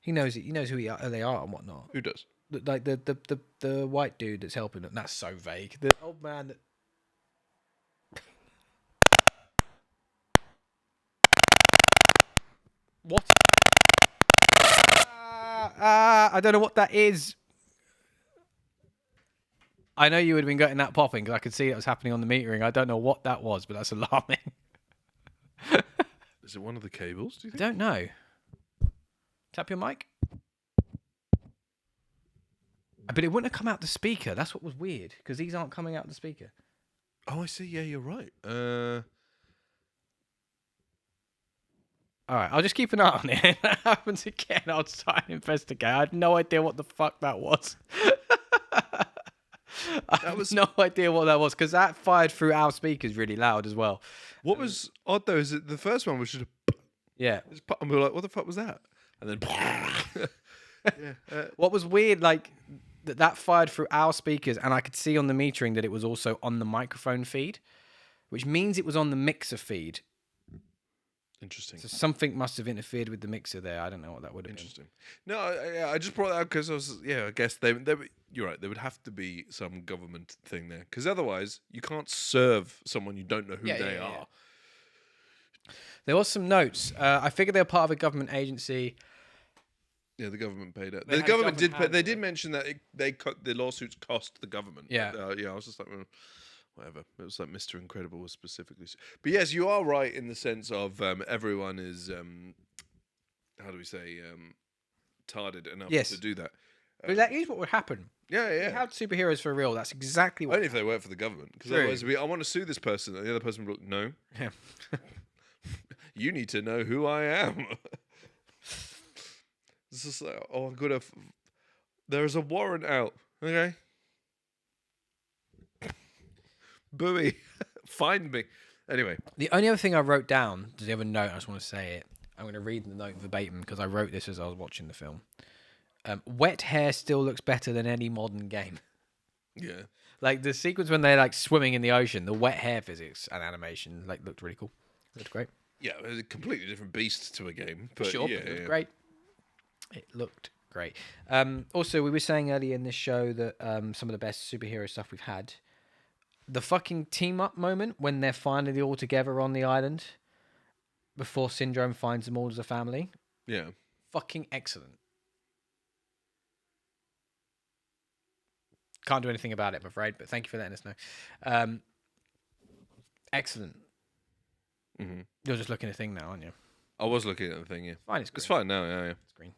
He knows it. He knows who they are and whatnot. Who does? Like the white dude that's helping them. That's so vague. The old man that. What? I don't know what that is. I know you would have been getting that popping because I could see it was happening on the metering. I don't know what that was, but that's alarming. Is it one of the cables? Do you I think? don't know. Tap your mic. But it wouldn't have come out the speaker. That's what was weird because these aren't coming out the speaker. Oh, I see. Yeah, you're right. All right, I'll just keep an eye on it. If that happens again, I'll try and investigate. I had no idea what the fuck that was. I have no idea what that was because that fired through our speakers really loud as well. What was odd though is that the first one was just a Yeah. and we were like, what the fuck was that? And then yeah. What was weird, like that fired through our speakers, and I could see on the metering that it was also on the microphone feed, which means it was on the mixer feed. Interesting. So something must have interfered with the mixer there. I don't know what that would have been. Interesting. No, I just brought that up because I was, I guess you're right. There would have to be some government thing there because otherwise you can't serve someone you don't know who they are. There was some notes. I figured they were part of a government agency. Yeah, the government paid it. The government did pay. They did mention that the lawsuits cost the government. Yeah. I was just like, well, whatever. It was like Mr. Incredible was specifically. But yes, you are right in the sense of everyone is, how do we say, tarded enough to do that. But that is what would happen. Yeah. If you had superheroes for real, that's exactly what. Only if they work for the government. Because otherwise, I want to sue this person. And the other person would be like, no. Yeah. You need to know who I am. It's just like, oh, I'm gonna. There's a warrant out. Okay. Booey, find me. Anyway, The only other thing I wrote down, the other note, I just want to say it. I'm going to read the note verbatim because I wrote this as I was watching the film. Wet hair still looks better than any modern game. yeah. Like the sequence when they're like swimming in the ocean, the wet hair physics and animation looked really cool. Looked great. Yeah, it was a completely different beast to a game. But Sure, yeah, it looked great. It looked great. Also, we were saying earlier in this show that some of the best superhero stuff we've had. The fucking team up moment when they're finally all together on the island before Syndrome finds them all as a family. Yeah. Fucking excellent. Can't do anything about it, I'm afraid, but thank you for letting us know. Excellent. Mm-hmm. You're just looking at a thing now, aren't you? I was looking at the thing, yeah. Fine, it's green. It's fine now, yeah. It's green.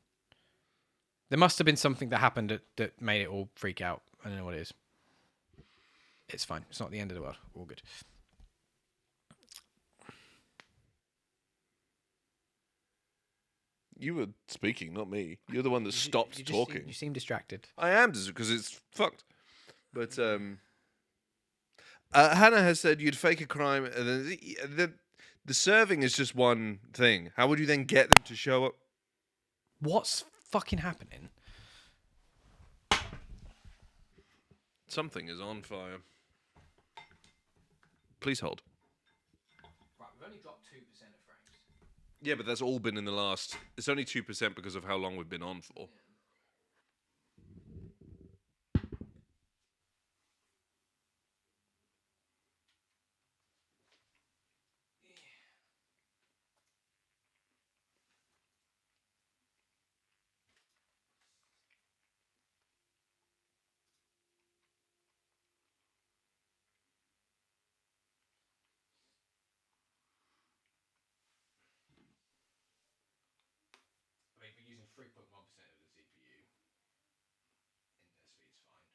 There must have been something that happened that made it all freak out. I don't know what it is. It's fine. It's not the end of the world. All good. You were speaking, not me. You're the one that stopped talking. You seem distracted. I am, because it's fucked. But Hannah has said you'd fake a crime, and then the serving is just one thing. How would you then get them to show up? What's fucking happening? Something is on fire. Please hold. Right, we've only dropped 2% of frames. Yeah, but that's all been in the last. It's only 2% because of how long we've been on for. I mean, we're using 3.1% of the CPU. Index speed's fine.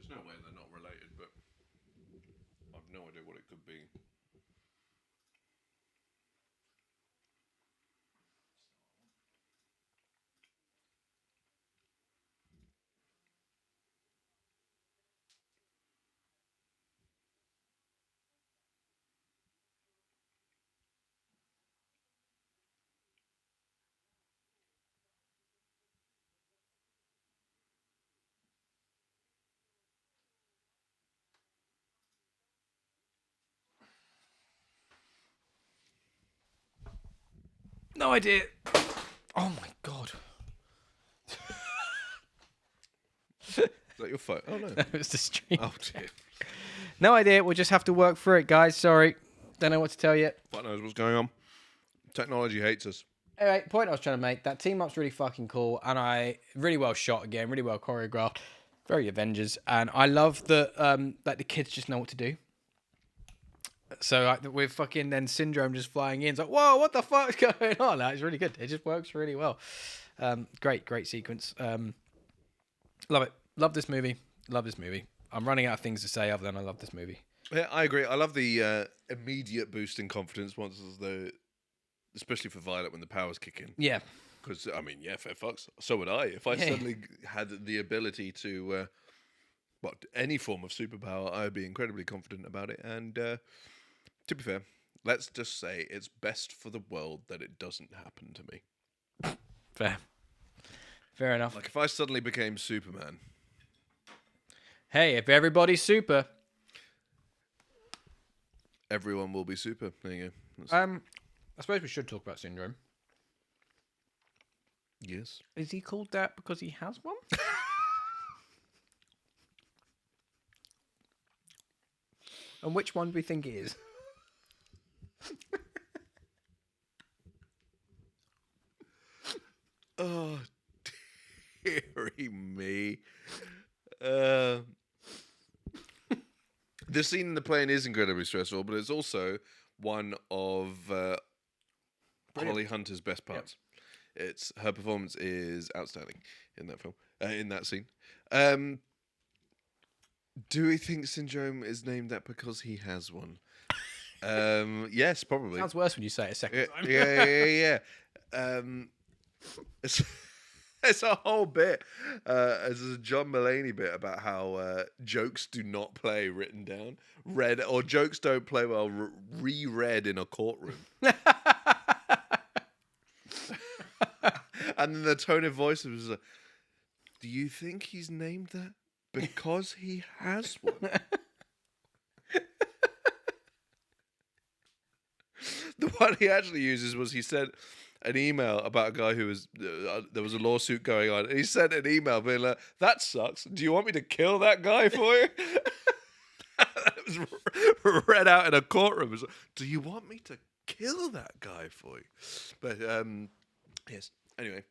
There's no way they're not related, but I've no idea what it could be. No idea. Oh my god. Is that your phone? Oh no. That was the stream. Oh dear. No idea. We'll just have to work through it, guys. Sorry. Don't know what to tell you. Fuck knows what's going on. Technology hates us. Anyway, point I was trying to make, that team up's really fucking cool, and really well shot again, really well choreographed, very Avengers, and I love that that the kids just know what to do. So with fucking then Syndrome just flying in, it's like, whoa, what the fuck's going on? It's really good. It just works really well. Great sequence. Love it. Love this movie. I'm running out of things to say other than I love this movie. Yeah, I agree. I love the immediate boost in confidence once especially for Violet when the powers kick in. Yeah. Because, I mean, yeah, fair fucks. So would I. If I suddenly had the ability to, any form of superpower, I would be incredibly confident about it. And to be fair, let's just say it's best for the world that it doesn't happen to me. Fair enough. Like, if I suddenly became Superman. Hey, if everybody's super. Everyone will be super. There you go. I suppose we should talk about Syndrome. Yes. Is he called that because he has one? And which one do we think it is? Oh, dearie me. The scene in the plane is incredibly stressful, but it's also one of Holly Hunter's best parts. Yep. Her performance is outstanding in that film, in that scene. Do we think Syndrome is named that because he has one? Yes, probably. Sounds worse when you say it a second time. Yeah. It's a whole bit. There's a John Mulaney bit about how jokes do not play written down, read, or jokes don't play well reread in a courtroom. And then the tone of voice was like, do you think he's named that because he has one? The one he actually uses was he sent an email about a guy who was there was a lawsuit going on, and he sent an email being like, "That sucks. Do you want me to kill that guy for you?" It was read out in a courtroom. It was like, do you want me to kill that guy for you? But yes. Anyway,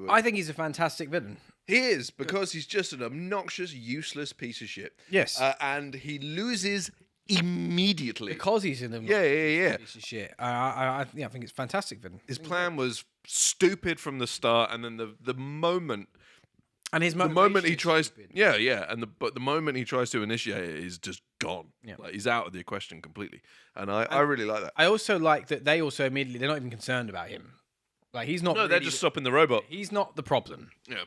I think he's a fantastic villain. He is, because he's just an obnoxious, useless piece of shit. Yes. And he loses immediately. Because he's in the piece of shit. I think it's fantastic villain. His plan was stupid from the start, and then the moment... And his the moment he tries... Stupid. Yeah. But the moment he tries to initiate it, he's just gone. Yeah. Like, he's out of the question completely. And I really like that. I also like that they also immediately... They're not even concerned about him. Like, he's not... No, they're just stopping the robot. He's not the problem. Yeah.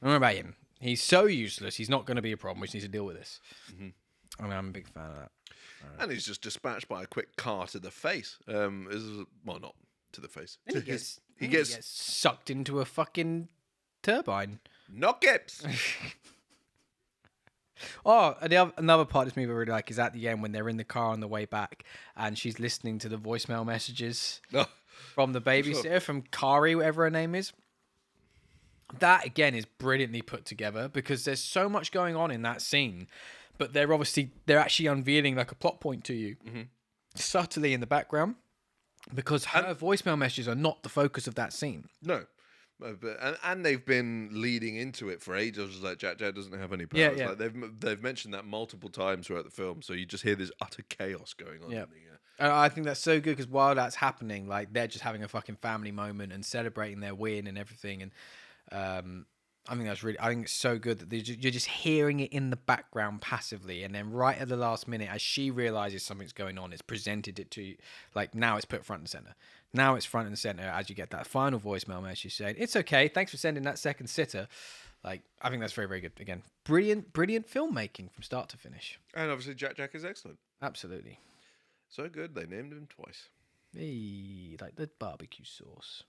Don't worry about him. He's so useless. He's not going to be a problem. We just need to deal with this. Mm-hmm. I'm a big fan of that. And he's just dispatched by a quick car to the face. Well, not to the face. He gets sucked into a fucking turbine. Knockets. Oh, another part of this movie I really like is at the end when they're in the car on the way back and she's listening to the voicemail messages from the babysitter, from Kari, whatever her name is. That, again, is brilliantly put together because there's so much going on in that scene, but they're actually unveiling like a plot point to you subtly in the background because her voicemail messages are not the focus of that scene. No. And they've been leading into it for ages. Like Jack doesn't have any powers. Yeah. Like they've mentioned that multiple times throughout the film, so you just hear this utter chaos going on. Yeah. And I think that's so good because while that's happening, like they're just having a fucking family moment and celebrating their win and everything. And I think it's so good that you're just hearing it in the background passively, and then right at the last minute, as she realizes something's going on, it's presented it to you. Like, now it's put front and center. Now it's front and center as you get that final voicemail where she's saying, "It's okay, thanks for sending that second sitter." Like, I think that's very, very good. Again, brilliant filmmaking from start to finish. And obviously Jack is excellent. Absolutely. So good, they named him twice. Hey, like the barbecue sauce.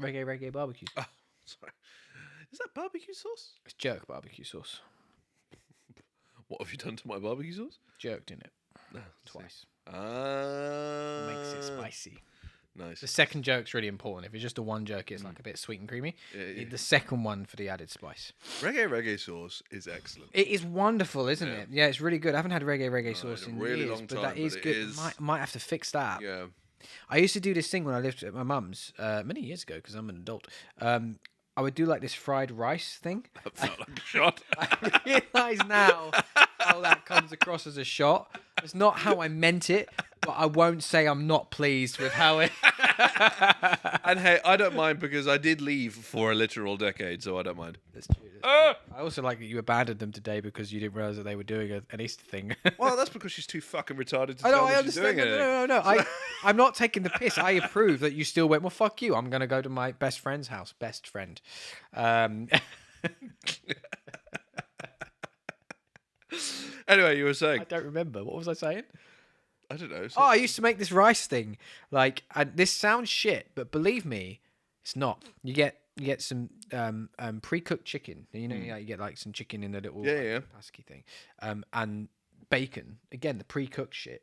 Reggae barbecue. Oh, sorry. Is that barbecue sauce? It's jerk barbecue sauce. What have you done to my barbecue sauce? Jerked in it. No, Twice. Makes Makes it spicy. Nice. The second jerk's really important. If it's just a one jerk, it's like a bit sweet and creamy. Yeah. Need the second one for the added spice. Reggae sauce is excellent. It is wonderful, isn't it? Yeah, it's really good. I haven't had reggae sauce in really years, long but time, that is but it good. is- Might have to fix that. Yeah. I used to do this thing when I lived at my mum's many years ago because I'm an adult. I would do like this fried rice thing. That felt like a shot. I realise now how that comes across as a shot. It's not how I meant it, but I won't say I'm not pleased with how it. And hey, I don't mind because I did leave for a literal decade, so I don't mind. That's true. I also like that you abandoned them today because you didn't realise that they were doing an Easter thing. Well, that's because she's too fucking retarded to I know, tell I me she's understand. doing anything. No. I'm not taking the piss. I approve that you still went, well, fuck you. I'm going to go to my best friend's house. Best friend. Anyway, you were saying. I don't remember. What was I saying? I don't know. Oh, I used to make this rice thing. Like, and this sounds shit, but believe me, it's not. You get some pre-cooked chicken. You know, you get like some chicken in a little pesky thing, and bacon. Again, the pre-cooked shit.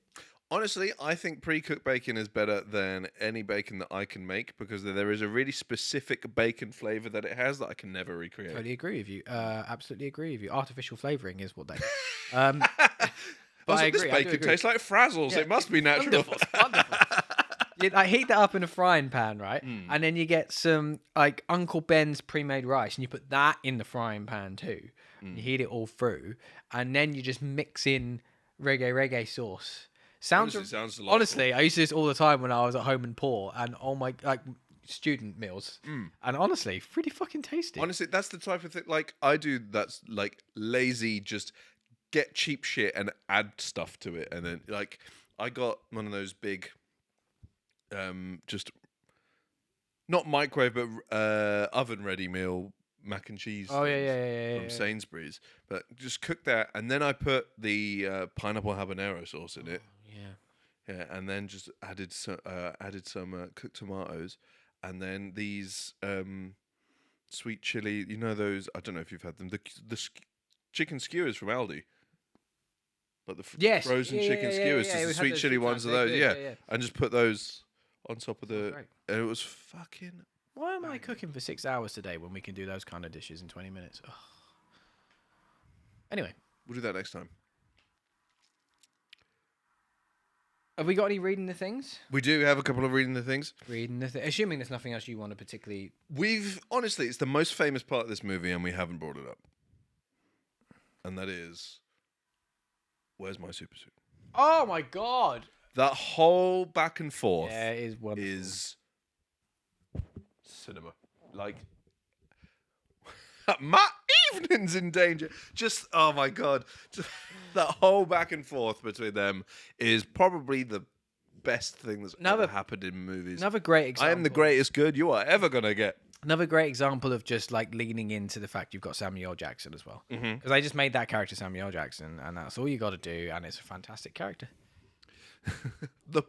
Honestly, I think pre-cooked bacon is better than any bacon that I can make because there is a really specific bacon flavor that it has that I can never recreate. Totally agree with you. Absolutely agree with you. Artificial flavoring is what they. But I agree. This bacon tastes like Frazzles. Yeah, it must be natural. Wonderful. I heat that up in a frying pan, right? And then you get some like Uncle Ben's pre-made rice, and you put that in the frying pan too. You heat it all through, and then you just mix in reggae sauce. Sounds delightful. honestly, I used to do this all the time when I was at home and poor, and all my like student meals, and honestly, pretty fucking tasty. Honestly, that's the type of thing like I do. That's like lazy, just get cheap shit and add stuff to it, and then like I got one of those big, just not microwave but oven ready meal mac and cheese. Oh things yeah. From Sainsbury's, but just cook that, and then I put the pineapple habanero sauce in it. Yeah, and then just added some cooked tomatoes, and then these sweet chili. You know those? I don't know if you've had them. The chicken skewers from Aldi. Like the frozen chicken skewers, just the sweet chili ones of those. Yeah, and just put those on top of the. And it was fucking. Why am I cooking for 6 hours today when we can do those kind of dishes in 20 minutes? Ugh. Anyway, we'll do that next time. Have we got any reading the things? We do have a couple of reading the things. Assuming there's nothing else you want to particularly. Honestly, it's the most famous part of this movie, and we haven't brought it up. And that is, where's my super suit? Oh my god! That whole back and forth. Yeah, it is wonderful. Is cinema. Like, my evening's in danger. Just, oh my god. Just, that whole back and forth between them is probably the best thing that's ever happened in movies. Another great example. I am the greatest good you are ever going to get. Another great example of just like leaning into the fact you've got Samuel L. Jackson as well. Because I just made that character Samuel L. Jackson, and that's all you got to do, and it's a fantastic character. The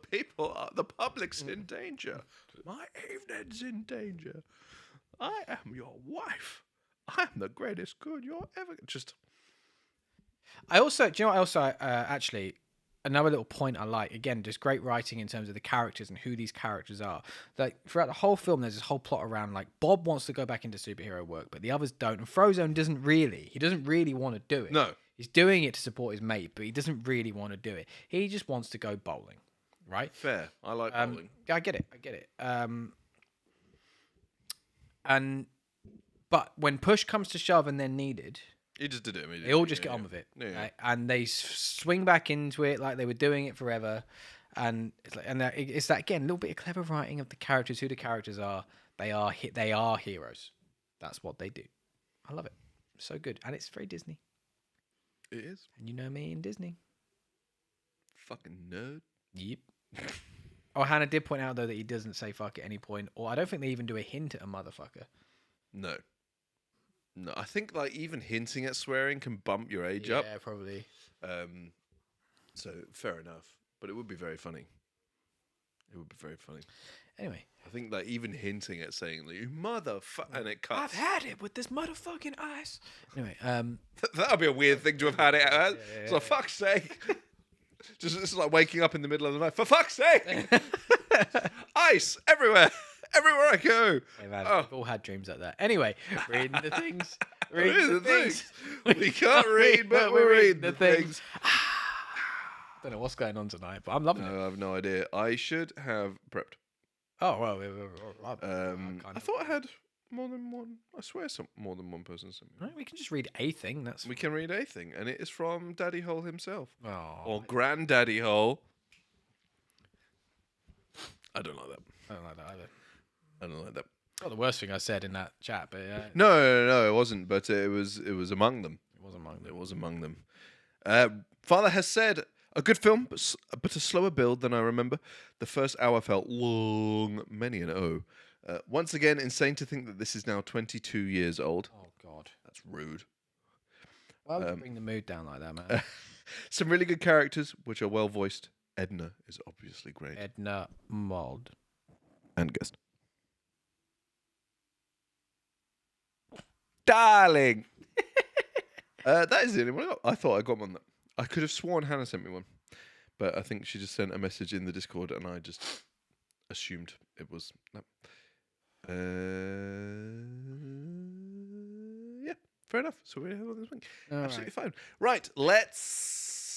public's in danger. My evening's in danger. I am your wife. I am the greatest good you're ever. Just. I also, do you know what? I also actually another little point I like. Again, just great writing in terms of the characters and who these characters are. Like throughout the whole film, there's this whole plot around like Bob wants to go back into superhero work, but the others don't. And Frozone doesn't really. He doesn't really want to do it. No. He's doing it to support his mate, but he doesn't really want to do it. He just wants to go bowling, right? Fair. I like bowling. I get it. But when push comes to shove and they're needed, he just did it immediately. They all just get on with it, right? And they swing back into it like they were doing it forever. And it's like, it's that again, a little bit of clever writing of the characters, who the characters are, They are heroes. That's what they do. I love it. So good, and it's very Disney. It is. And you know me in Disney. Fucking nerd. Yep. Oh, Hannah did point out though that he doesn't say fuck at any point, or I don't think they even do a hint at a motherfucker. No. No, I think like even hinting at swearing can bump your age up. Yeah, probably. So fair enough, but it would be very funny. It would be very funny. Anyway, I think like even hinting at saying like, "You motherfucker," and it cuts. I've had it with this motherfucking ice. Anyway, That'd be a weird thing to have had it as. yeah, So fuck's sake. Just it's like waking up in the middle of the night. For fuck's sake! Ice everywhere, everywhere I go. We've all had dreams like that. Anyway, reading the things. Reading the things. We can't read, but we're reading the things. Don't know what's going on tonight, but I'm loving it. I have no idea. I should have prepped. Oh well, I thought I had more than one. I swear, more than one person sent me. Right, we can just read a thing. We can read a thing, and it is from Daddy Hole himself, or Oh, Granddaddy Hole. I don't like that. I don't like that either. I don't like that. Not the worst thing I said in that chat, but No, it wasn't. But it was among them. it was among them. It was among them. Father has said, a good film, but a slower build than I remember. The first hour felt long, many an O. Once again, insane to think that this is now 22 years old. Oh God, That's rude. why would you bring the mood down like that, man? Some really good characters, which are well voiced. Edna is obviously great. Edna Mold. And guest. Darling! That is the only one I got. I thought I got one that I could have sworn Hannah sent me one, but I think she just sent a message in the Discord, and I just assumed it was that. Yeah, fair enough. So we have on this week. Absolutely fine. Right, let's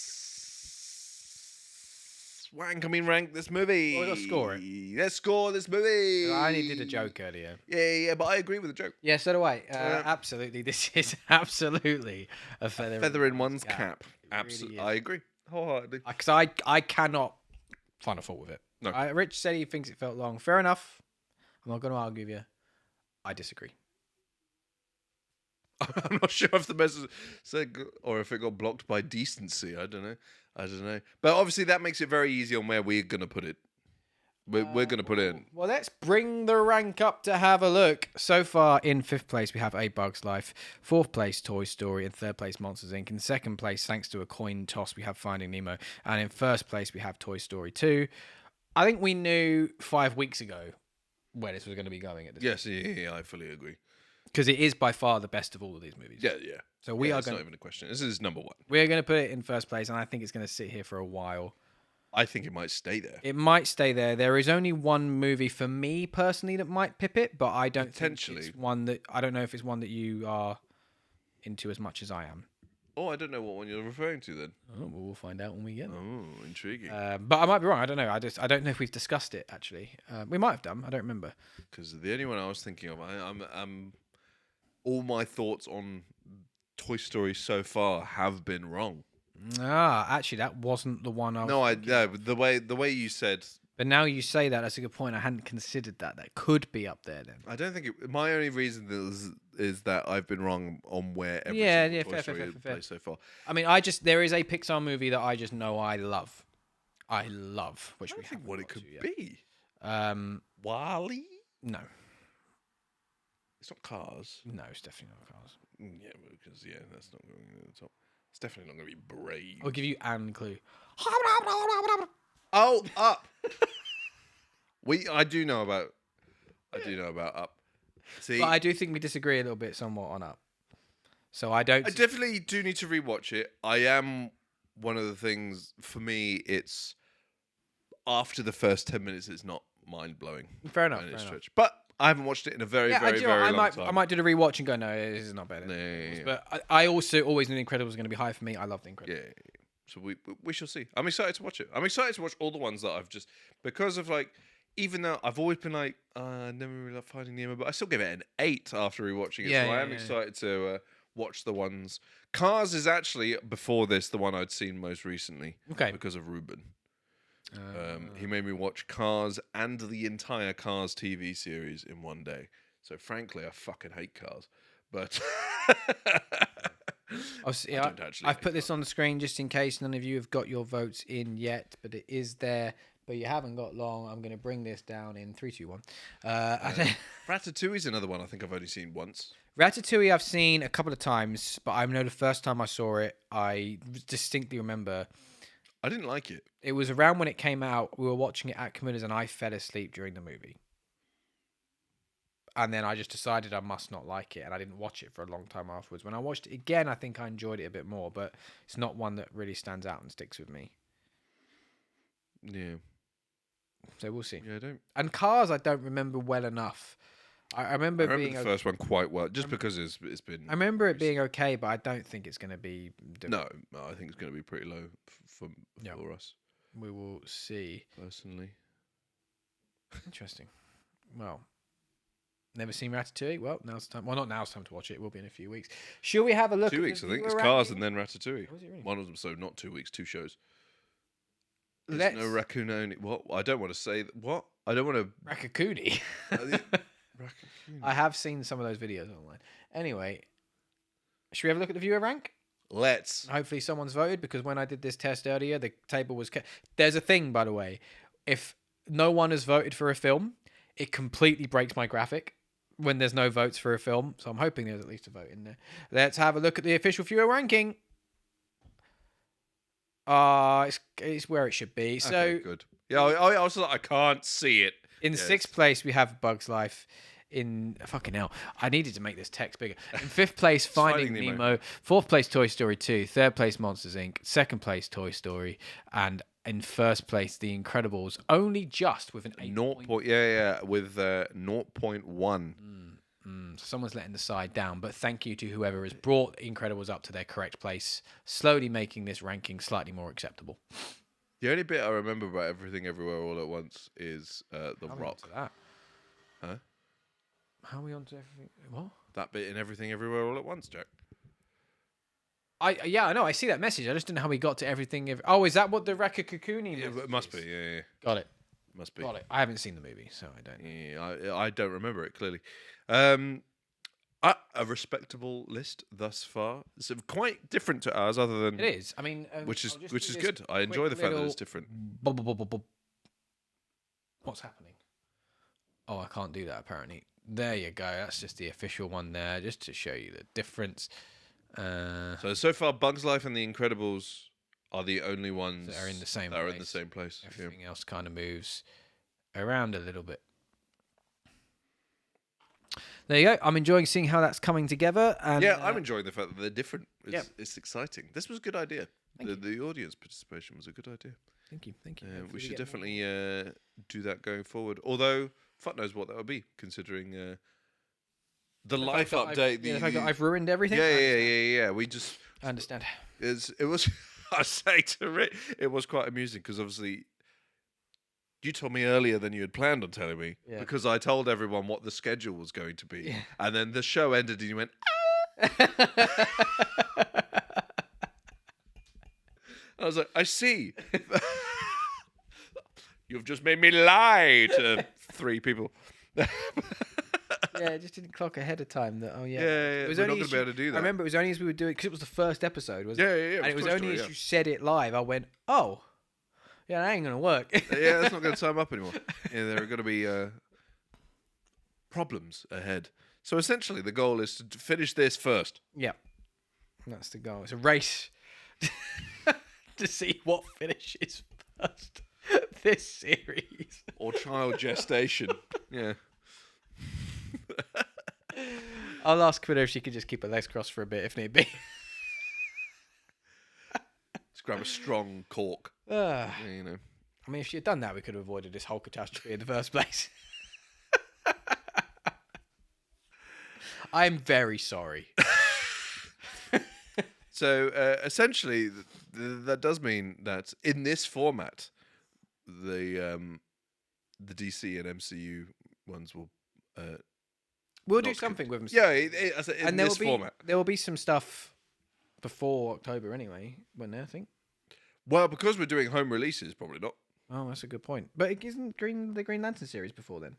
rank this movie. Well, let's score it. Let's score this movie. I only did a joke earlier. Yeah, but I agree with the joke. Yeah, so do I. Absolutely, this is absolutely a Feather in one's cap. Really Absolutely, is. I agree wholeheartedly. Because I cannot find a fault with it. No. Rich said he thinks it felt long. Fair enough. I'm not going to argue with you. I disagree. I'm not sure if the message said or if it got blocked by decency. I don't know. But obviously that makes it very easy on where we're gonna put it. We're gonna put it in. Well, let's bring the rank up to have a look. So far, in 5th place, we have A Bug's Life. 4th place, Toy Story. In 3rd place, Monsters, Inc. In 2nd place, thanks to a coin toss, we have Finding Nemo. And in 1st place, we have Toy Story 2. I think we knew 5 weeks ago where this was going to be going at this Yes, yeah, I fully agree. because it is by far the best of all of these movies. Yeah. So we are It's going. not even a question. This is number one. We're going to put it in 1st place, and I think it's going to sit here for a while. I think it might stay there. It might stay there. There is only one movie for me personally that might pip it, but I don't think it's one that I don't know if it's one that you are into as much as I am. Oh, I don't know what one you're referring to then. Oh, well, we'll find out when we get there. Oh, intriguing. But I might be wrong. I don't know. I don't know if we've discussed it actually. We might have done. I don't remember. Because the only one I was thinking of, I'm all my thoughts on Toy Story so far have been wrong. Actually, that wasn't the one I was. No, thinking of. the way you said. But now you say that, that's a good point. I hadn't considered that. That could be up there then. I don't think my only reason is that I've been wrong on where every single Toy Story plays so far. I mean, there is a Pixar movie that I just know I love. Which I we don't think haven't what it got could to yet. be. Wally? No, It's not Cars. no, it's definitely not Cars. Yeah, because that's not going to the top. It's definitely not going to be Brave. I'll give you an clue. Oh, Up. I do know about Up. See, But I do think we disagree a little bit somewhat on Up. So I don't. I definitely do need to rewatch it. I am one of the things for me. It's after the first 10 minutes, it's not mind blowing. Fair enough. And Fair it's enough. stretched. But I haven't watched it in a very long time. I might do the rewatch and go, no, this is not better. Yeah. But I also always knew The Incredibles was going to be high for me. I love The Incredibles. Yeah. So we shall see. I'm excited to watch it. I'm excited to watch all the ones that I've just because of like. Even though I've always been like, I never really loved Finding Nemo, but I still give it an 8 after rewatching it. Yeah, so I yeah, am yeah. excited to watch the ones. Cars is actually before this the one I'd seen most recently. Okay. Because of Ruben. He made me watch Cars and the entire Cars TV series in one day. So frankly, I fucking hate Cars. But I've put this on the screen just in case none of you have got your votes in yet, but it is there. But you haven't got long. I'm going to bring this down in 3, 2, 1. Ratatouille's another one I think I've only seen once. Ratatouille I've seen a couple of times, but I know the first time I saw it, I distinctly remember. I didn't like it. It was around when it came out. We were watching it at Camilla's and I fell asleep during the movie. And then I just decided I must not like it, and I didn't watch it for a long time afterwards. When I watched it again, I think I enjoyed it a bit more, but it's not one that really stands out and sticks with me. Yeah. So we'll see. Yeah, I don't. And Cars, I don't remember well enough. I remember the first one quite well, just because it's been. I remember it being okay, but I don't think it's going to be. No, I think it's going to be pretty low for us. We will see. Personally. Interesting. Well, never seen Ratatouille. Well, now's the time. Well, not now's time to watch it. It will be in a few weeks. Should we have a look? 2 weeks, I think. It's Cars and then Ratatouille. Was it really? One of them, so not 2 weeks, 2 shows. There's no raccoon only. What? I don't want to say what. I don't want to. Raccoonie. I have seen some of those videos online. Anyway, should we have a look at the viewer rank? Let's. Hopefully someone's voted, because when I did this test earlier, the table was... There's a thing, by the way. If no one has voted for a film, it completely breaks my graphic when there's no votes for a film. So I'm hoping there's at least a vote in there. Let's have a look at the official viewer ranking. It's where it should be. So okay, good. Yeah, I was like, I can't see it. In 6th place, we have Bug's Life. In fucking hell, I needed to make this text bigger. In 5th place, Finding Nemo. 4th place, Toy Story 2. 3rd place, Monsters Inc. 2nd place, Toy Story, and in 1st place, The Incredibles. Only just with an 8. With 0.1. So someone's letting the side down, but thank you to whoever has brought Incredibles up to their correct place, slowly making this ranking slightly more acceptable. The only bit I remember about Everything Everywhere All at Once is The Rock. That? Huh? How are we on to everything? What? That bit in Everything Everywhere All at Once, Jack. I know. I see that message. I just didn't know how we got to everything. Is that what the Raccoonie? Yeah, it must be. Yeah. Got it. Must be. Got it. I haven't seen the movie, so I don't. Yeah, I don't remember it clearly. A respectable list thus far. It's quite different to ours, other than it is. I mean, which is good. I enjoy the fact that it's different. What's happening? Oh, I can't do that apparently. There you go. That's just the official one there, just to show you the difference. So far, Bug's Life and The Incredibles are the only ones that are in the same place. Everything else kind of moves around a little bit. There you go. I'm enjoying seeing how that's coming together. And, yeah, I'm enjoying the fact that they're different. It's exciting. This was a good idea. The audience participation was a good idea. Thank you. We should definitely do that going forward. Although, fuck knows what that would be, considering the life update. The fact that I've ruined everything. Yeah. I understand. It was. I say to Rick, it was quite amusing because obviously you told me earlier than you had planned on telling me, because I told everyone what the schedule was going to be, and then the show ended and you went. I was like, I see. You've just made me lie to 3 people. Yeah, it just didn't clock ahead of time. That it was we're not going to be able to do that. I remember it was only as we were doing, because it was the first episode, wasn't it? Yeah. And it was only as you said it live, I went, oh, yeah, that ain't going to work. Yeah, that's not going to time up anymore. Yeah, there are going to be problems ahead. So essentially, the goal is to finish this first. Yeah, that's the goal. It's a race to see what finishes first. This series or child gestation. Yeah. I'll ask Twitter if she could just keep her legs crossed for a bit if need be. Let's grab a strong cork. I mean, if she had done that, we could have avoided this whole catastrophe in the first place. I'm very sorry. So essentially, that does mean that in this format, the DC and MCU ones will. We'll do something with them. Yeah, in this format. There will be some stuff before October anyway, wouldn't there, I think? Well, because we're doing home releases, probably not. Oh, that's a good point. But isn't the Green Lantern series before then?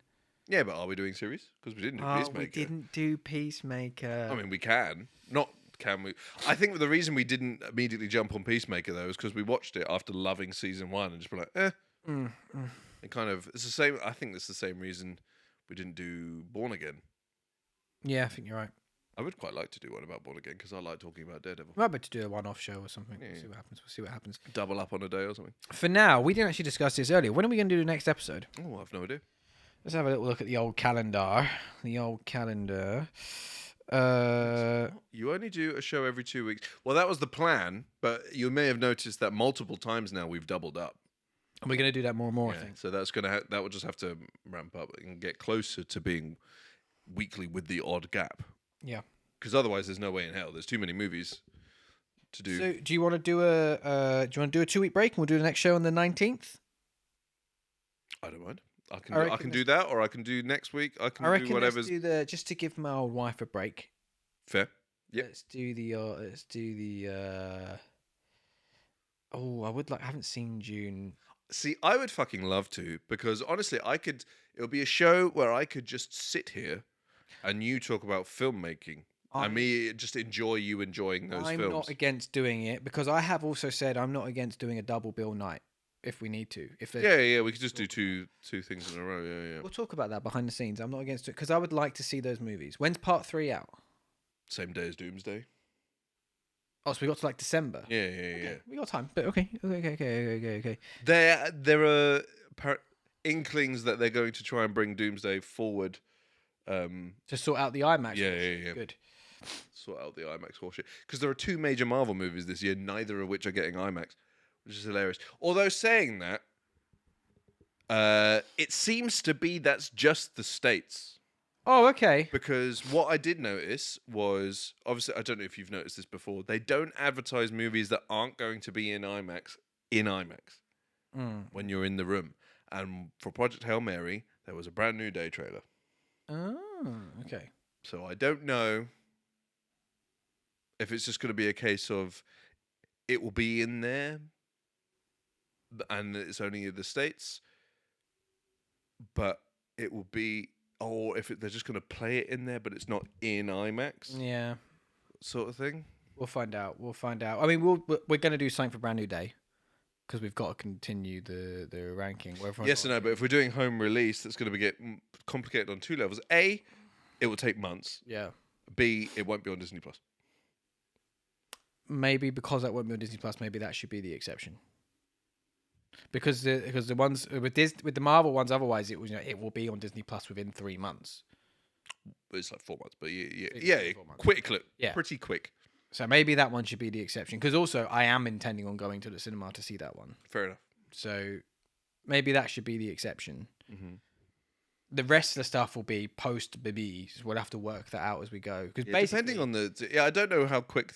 Yeah, but are we doing series? Because we didn't do Oh, Peacemaker. we didn't do Peacemaker. I mean, we can. Not can we? I think the reason we didn't immediately jump on Peacemaker though is because we watched it after loving season 1 and just be like, eh. And kind of, it's the same. I think it's the same reason we didn't do Born Again. Yeah, I think you're right. I would quite like to do one about Born Again because I like talking about Daredevil. We might be able to do a one-off show or something. Yeah. We'll see what happens. We'll see what happens. Double up on a day or something. For now, we didn't actually discuss this earlier. When are we going to do the next episode? Oh, I've no idea. Let's have a little look at the old calendar. You only do a show every 2 weeks. Well, that was the plan, but you may have noticed that multiple times now we've doubled up. And we're going to do that more and more, I Yeah, think. so that's gonna that will just have to ramp up and get closer to being weekly with the odd gap. Yeah. Because otherwise, there's no way in hell. There's too many movies to do. So, do you want to do a 2-week break and we'll do the next show on the 19th? I don't mind. I reckon can do that, or I can do next week. I can I reckon do whatever's just to give my old wife a break. fair. Yep. Let's do the I haven't seen June. See, I would fucking love to, because honestly, it would be a show where I could just sit here and you talk about filmmaking. And me just enjoy you enjoying those films. I'm not against doing it because I have also said I'm not against doing a double bill night if we need to. Yeah, we could just do two things in a row. Yeah. We'll talk about that behind the scenes. I'm not against it because I would like to see those movies. When's part 3 out? Same day as Doomsday. Oh, so we got to like December. Yeah. We got time, but okay. There are inklings that they're going to try and bring Doomsday forward. To sort out the IMAX. Yeah. Good. Sort out the IMAX horseshit. Because there are 2 major Marvel movies this year, neither of which are getting IMAX, which is hilarious. Although saying that, it seems to be that's just the States. Oh, okay. Because what I did notice was, obviously, I don't know if you've noticed this before, they don't advertise movies that aren't going to be in IMAX when you're in the room. And for Project Hail Mary, there was a Brand New Day trailer. Oh, okay. So I don't know if it's just going to be a case of it will be in there and it's only in the States, but it will be, or if they're just going to play it in there, but it's not in IMAX, Yeah. sort of thing. We'll find out. I mean, we're going to do something for Brand New Day because we've got to continue the ranking. Yes and no, but if we're doing home release, that's going to get complicated on 2 levels. A, it will take months. Yeah. B, it won't be on Disney Plus. Maybe because that won't be on Disney Plus, maybe that should be the exception. Because the ones with the Marvel ones, otherwise it was it will be on Disney Plus within 3 months. It's like 4 months, but yeah, 4 months. Pretty quick. So maybe that one should be the exception. Because also I am intending on going to the cinema to see that one. Fair enough. So maybe that should be the exception. Mm-hmm. The rest of the stuff will be post BBs. We'll have to work that out as we go. Because depending on I don't know how quick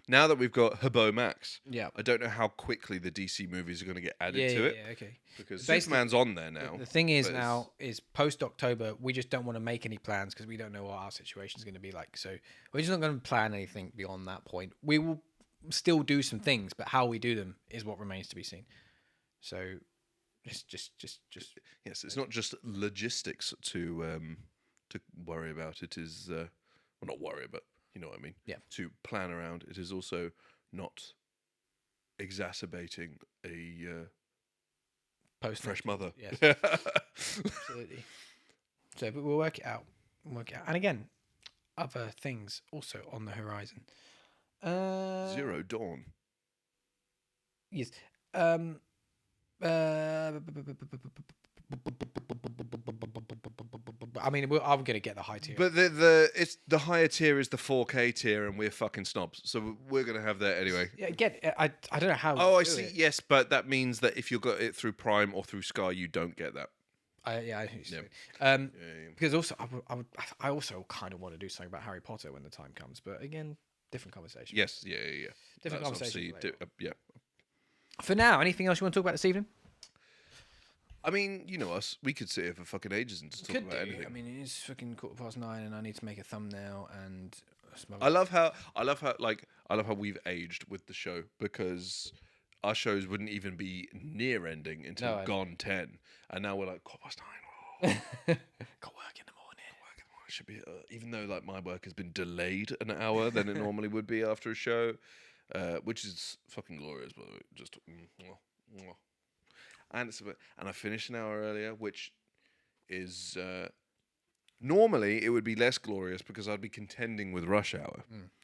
now that we've got Habo Max. Yeah. I don't know how quickly the DC movies are going to get added to it. Yeah, okay. Because Basically, Superman's on there now. The thing is now is post October. We just don't want to make any plans because we don't know what our situation is going to be like. So we're just not going to plan anything beyond that point. We will still do some things, but how we do them is what remains to be seen. So. Just. Yes, it's not just logistics to worry about. It is well, not worry, but you know what I mean. Yeah. To plan around. It is also not exacerbating a fresh mother. Yes, absolutely. So, but we'll work it out. And again, other things also on the horizon. Zero Dawn. Yes. I mean, I'm gonna get the high tier. But the higher tier is the 4K tier, and we're fucking snobs, so we're gonna have that anyway. Yeah, again, I don't know how. Oh, I see. It. Yes, but that means that if you got it through Prime or through Sky, you don't get that. I think so. Because also, I also kind of want to do something about Harry Potter when the time comes, but again, different conversation. Yes, yeah. Different conversation. Yeah. For now, anything else you want to talk about this evening? I mean, you know us. We could sit here for fucking ages and just talk about anything. I mean, it is fucking 9:15, and I need to make a thumbnail and. I love how we've aged with the show because our shows wouldn't even be near ending until No, gone 10, and now we're like 9:15. Got work in the morning. It should be, even though like my work has been delayed an hour than it normally would be after a show, which is fucking glorious, by the way. Just, mwah. And I finished an hour earlier, which is normally it would be less glorious because I'd be contending with rush hour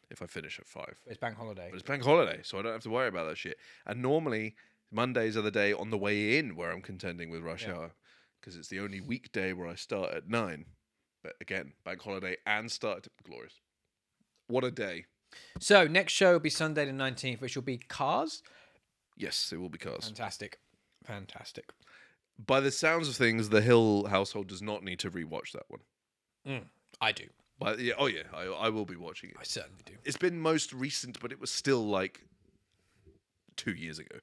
if I finish at 5. It's bank holiday. But it's bank holiday, so I don't have to worry about that shit. And normally Mondays are the day on the way in where I'm contending with rush hour because it's the only weekday where I start at 9. But again, bank holiday and start glorious. What a day! So next show will be Sunday the 19th, which will be Cars. Yes, it will be Cars. Fantastic. By the sounds of things, the Hill household does not need to rewatch that one. I do. But yeah, I will be watching it. I certainly do. It's been most recent, but it was still like 2 years ago.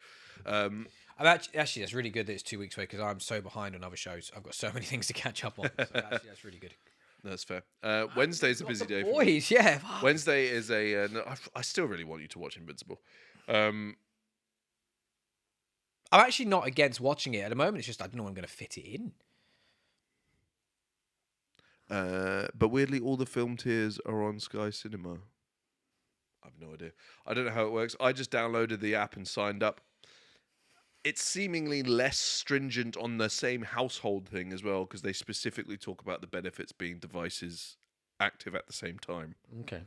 Actually, that's really good that it's 2 weeks away because I'm so behind on other shows. I've got so many things to catch up on. So actually, that's really good. That's fair. Wednesday's a busy day. For me. Boys, yeah. Wednesday is a. No, I still really want you to watch Invincible. I'm actually not against watching it at the moment. It's just I don't know when I'm going to fit it in. But weirdly, all the film tiers are on Sky Cinema. I have no idea. I don't know how it works. I just downloaded the app and signed up. It's seemingly less stringent on the same household thing as well, because they specifically talk about the benefits being devices active at the same time. Okay.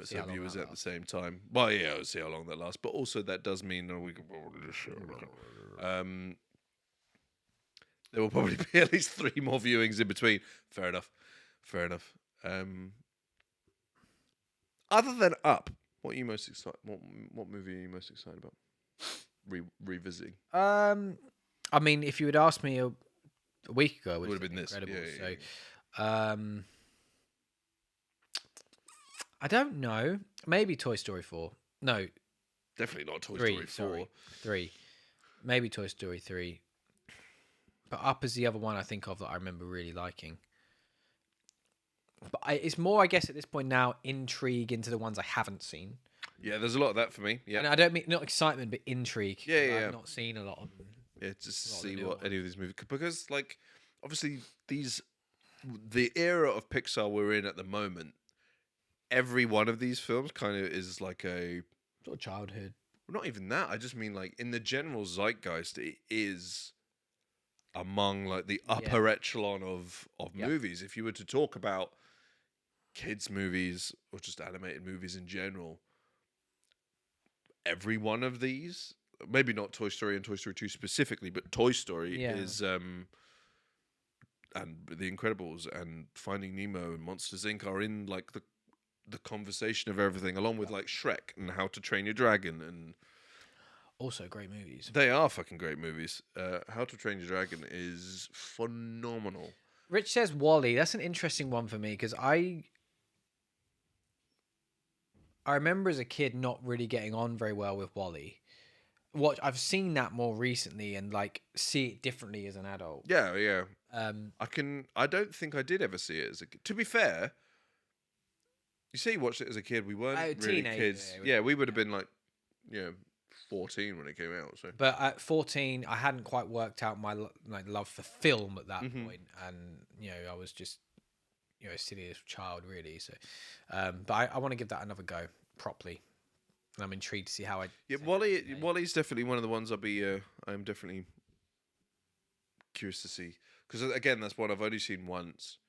So viewers at the same time. Well, yeah, we'll see how long that lasts. But also that does mean we can probably just show. There will probably be at least 3 more viewings in between. Fair enough. Other than Up, what are you most excited? What movie are you most excited about? Revisiting. I mean, if you had asked me a week ago, it would have been this. Incredible. Yeah. I don't know. Maybe Toy Story 4. No, Definitely not Toy 3, Story 4. Sorry. 3. Maybe Toy Story 3. But Up is the other one I think of that I remember really liking. But it's more, I guess, at this point now, intrigue into the ones I haven't seen. Yeah, there's a lot of that for me. Yeah, And I don't mean not excitement, but intrigue. Yeah. I've not seen a lot of them. Yeah, just to see what any of these movies, because like obviously the era of Pixar we're in at the moment, every one of these films kind of is like a sort of childhood. Not even that. I just mean like in the general zeitgeist, it is among like the upper echelon of movies. If you were to talk about kids' movies or just animated movies in general, every one of these, maybe not Toy Story and Toy Story 2 specifically, but Toy Story is and The Incredibles and Finding Nemo and Monsters Inc. are in like the conversation of everything, along with like Shrek and How to Train Your Dragon, and also great movies. They are fucking great movies. How to Train Your Dragon is phenomenal. Rich says Wall-E. That's an interesting one for me because I remember as a kid not really getting on very well with Wall-E. I've seen that more recently and like see it differently as an adult. Yeah. I don't think I did ever see it as a kid. To be fair, you say you watched it as a kid. We weren't really kids. Yeah, we would have been like, 14 when it came out. So, but at 14, I hadn't quite worked out my love for film at that point, and I was just a silly child really. So, but I want to give that another go properly, and I'm intrigued to see how I. Yeah, Wall-E's definitely one of the ones I'm definitely curious to see, because again, that's one I've only seen once,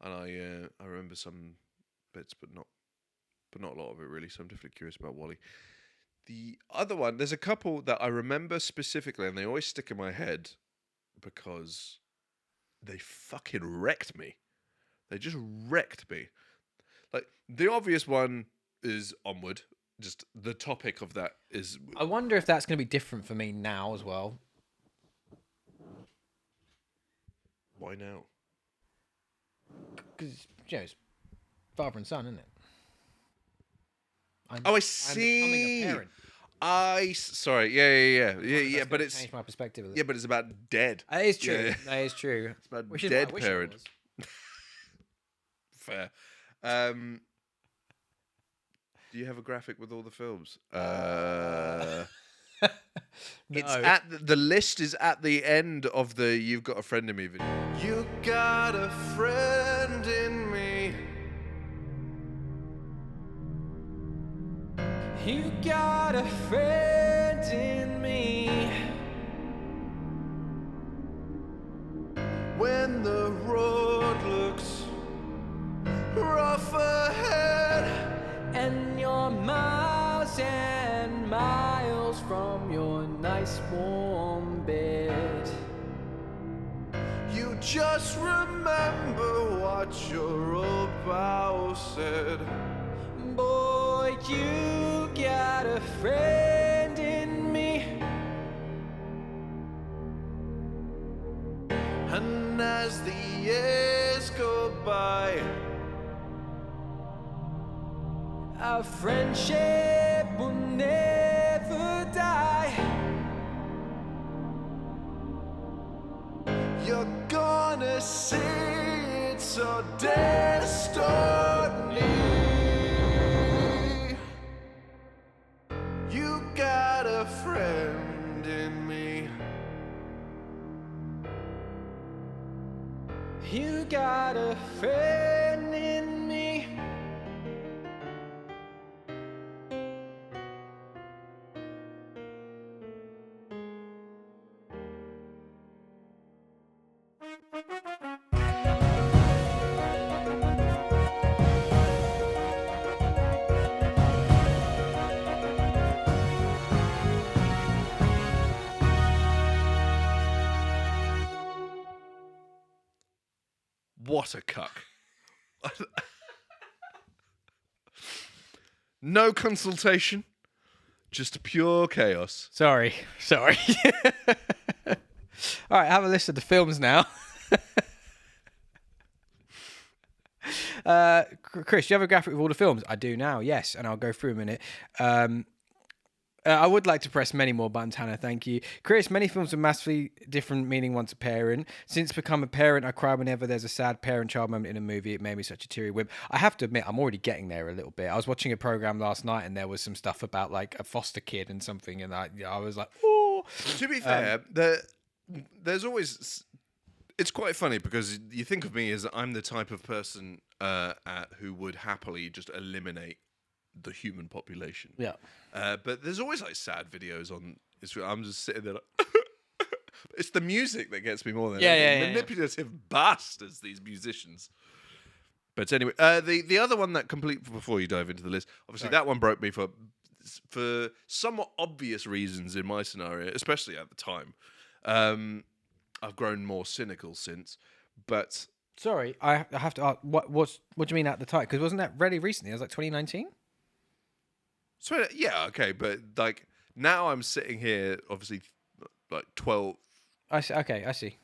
and I remember some bits, but not a lot of it really. So I'm definitely curious about Wall-E. The other one, there's a couple that I remember specifically, and they always stick in my head because they fucking wrecked me. They just wrecked me. Like, the obvious one is Onward. Just the topic of that is... I wonder if that's going to be different for me now as well. Why now? Because, it's father and son, isn't it? I see. I'm becoming a parent. Sorry. Yeah. But it's changed my perspective. Of it. Yeah, but it's about dead. That is true. Yeah. That is true. It's about dead parent. Fair. Do you have a graphic with all the films? It's No. at the list is at the end of the "You've Got a Friend in Me" video. You got a friend in me. You got a friend in me. When the road looks rough ahead, And you're miles and miles from your nice warm bed. you just remember what your old pal said. Boy, you got a friend in me. And as the years go by, Our friendship will never die. you're gonna see it's our destiny. You got a friend in me. You got a friend in me. What a cuck. No consultation, just pure chaos. Sorry. All right, have a list of the films now. Chris, do you have a graphic with all the films? I do now, yes, and I'll go through them in it. I would like to press many more buttons, Hannah, thank you. Chris, many films with massively different meaning once a parent. Since become a parent, I cry whenever there's a sad parent-child moment in a movie. It made me such a teary wimp. I have to admit, I'm already getting there a little bit. I was watching a program last night and there was some stuff about like a foster kid and something, and I was like, oh. To be fair, there's always... It's quite funny because you think of me as I'm the type of person who would happily just eliminate the human population. Yeah. But there's always like sad videos on Instagram. I'm just sitting there like... It's the music that gets me more than anything. Manipulative bastards, these musicians. But anyway, the other one that before you dive into the list, obviously that one broke me for somewhat obvious reasons in my scenario, especially at the time. I've grown more cynical since, but Sorry, I have to ask, what do you mean at the time? Because wasn't that really recently? It was like 2019? so yeah, okay, but like now I'm sitting here, obviously, like 12 I see.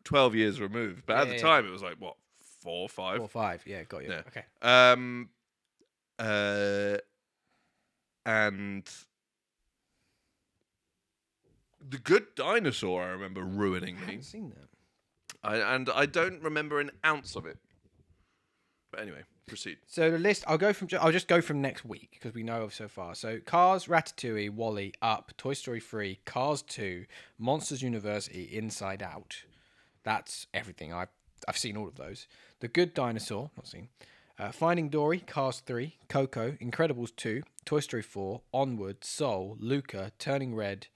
12 years removed, but at the time it was like what, 4 or 5? 4 or 5, yeah, got you. Yeah. Okay. And The Good Dinosaur, I remember ruining I me. haven't seen that. I don't remember an ounce of it. But anyway, proceed. So the list, I'll just go from next week because we know of so far. So Cars, Ratatouille, WALL-E, Up, Toy Story 3, Cars 2, Monsters University, Inside Out. That's everything. I've seen all of those. The Good Dinosaur, not seen. Finding Dory, Cars 3, Coco, Incredibles 2, Toy Story 4, Onward, Soul, Luca, Turning Red,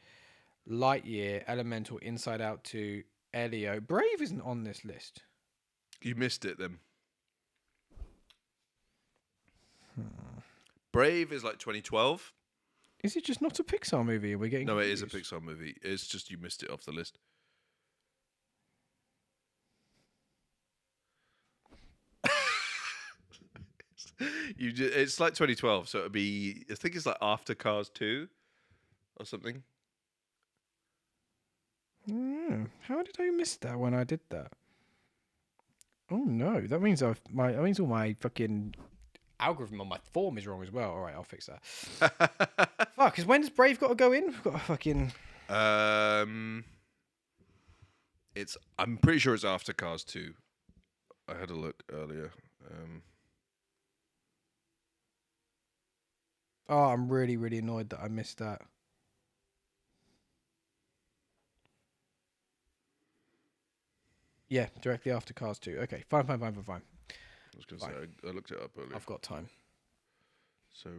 Lightyear, Elemental, Inside Out 2, Elio. Brave isn't on this list. You missed it then. Brave is like 2012. Is it just not a Pixar movie? We're getting No, it is a confused? Pixar movie. It's just you missed it off the list. It's like 2012, so it'd be, I think it's like after Cars 2 or something. How did I miss that when I did that? Oh no, that means all my fucking algorithm on my form is wrong as well. All right, I'll fix that. Fuck, because when does Brave got to go in? We've got a fucking. I'm pretty sure it's after Cars 2. I had a look earlier. Oh, I'm really, really annoyed that I missed that. Yeah, directly after Cars 2. Okay, fine. I was going to say, I looked it up earlier. I've got time. So,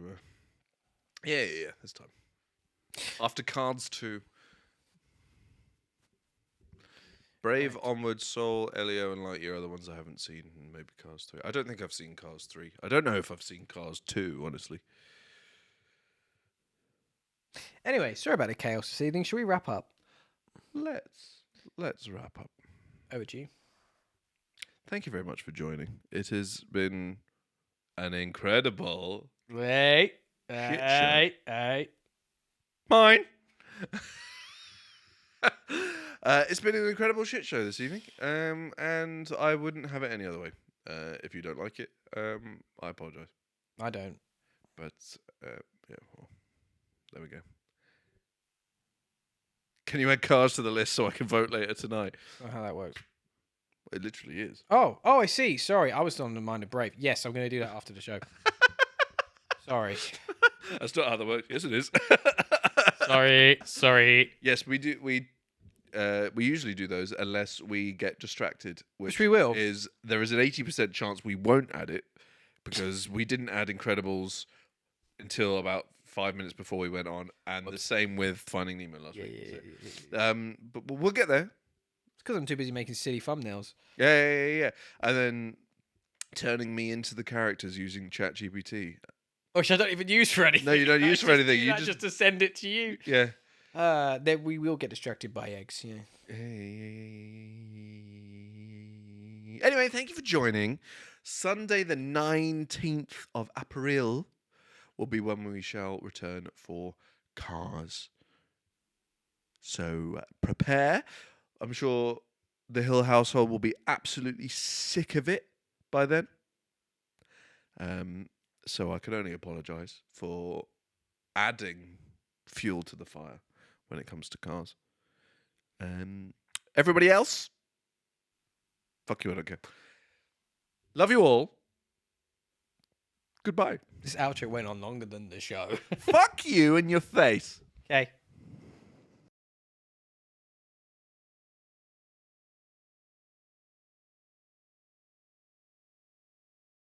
yeah, there's time. After Cars 2. Brave, Right. Onward, Soul, Elio, and Lightyear are the ones I haven't seen, and maybe Cars 3. I don't think I've seen Cars 3. I don't know if I've seen Cars 2, honestly. Anyway, sorry about the chaos this evening. Shall we wrap up? Let's wrap up. Over to you. Thank you very much for joining. It has been an incredible Wait. Shit Hey. mine. It's been an incredible shit show this evening, and I wouldn't have it any other way. If you don't like it, I apologise. I don't. But yeah, well, there we go. Can you add Cars to the list so I can vote later tonight? I don't know how that works. It literally is. Oh, I see. Sorry, I was on the mind of Brave. Yes, I'm going to do that after the show. Sorry. That's not how that works. Yes, it is. Sorry. Yes, we do. We usually do those unless we get distracted, Which we will. There is an 80% chance we won't add it because we didn't add Incredibles until about 5 minutes before we went on, and the same with Finding Nemo last week. Yeah. But we'll get there. It's because I'm too busy making silly thumbnails. Yeah. And then turning me into the characters using ChatGPT. Which I don't even use for anything. No, you don't use for anything. Do You that just to send it to you. Yeah. Then we will get distracted by eggs. Yeah. Anyway, thank you for joining. Sunday, the 19th of April, will be when we shall return for Cars. So prepare. I'm sure the Hill household will be absolutely sick of it by then. So I can only apologise for adding fuel to the fire when it comes to Cars. Everybody else, fuck you, I don't care. Love you all. Goodbye. This outro went on longer than the show. Fuck you in your face. Okay.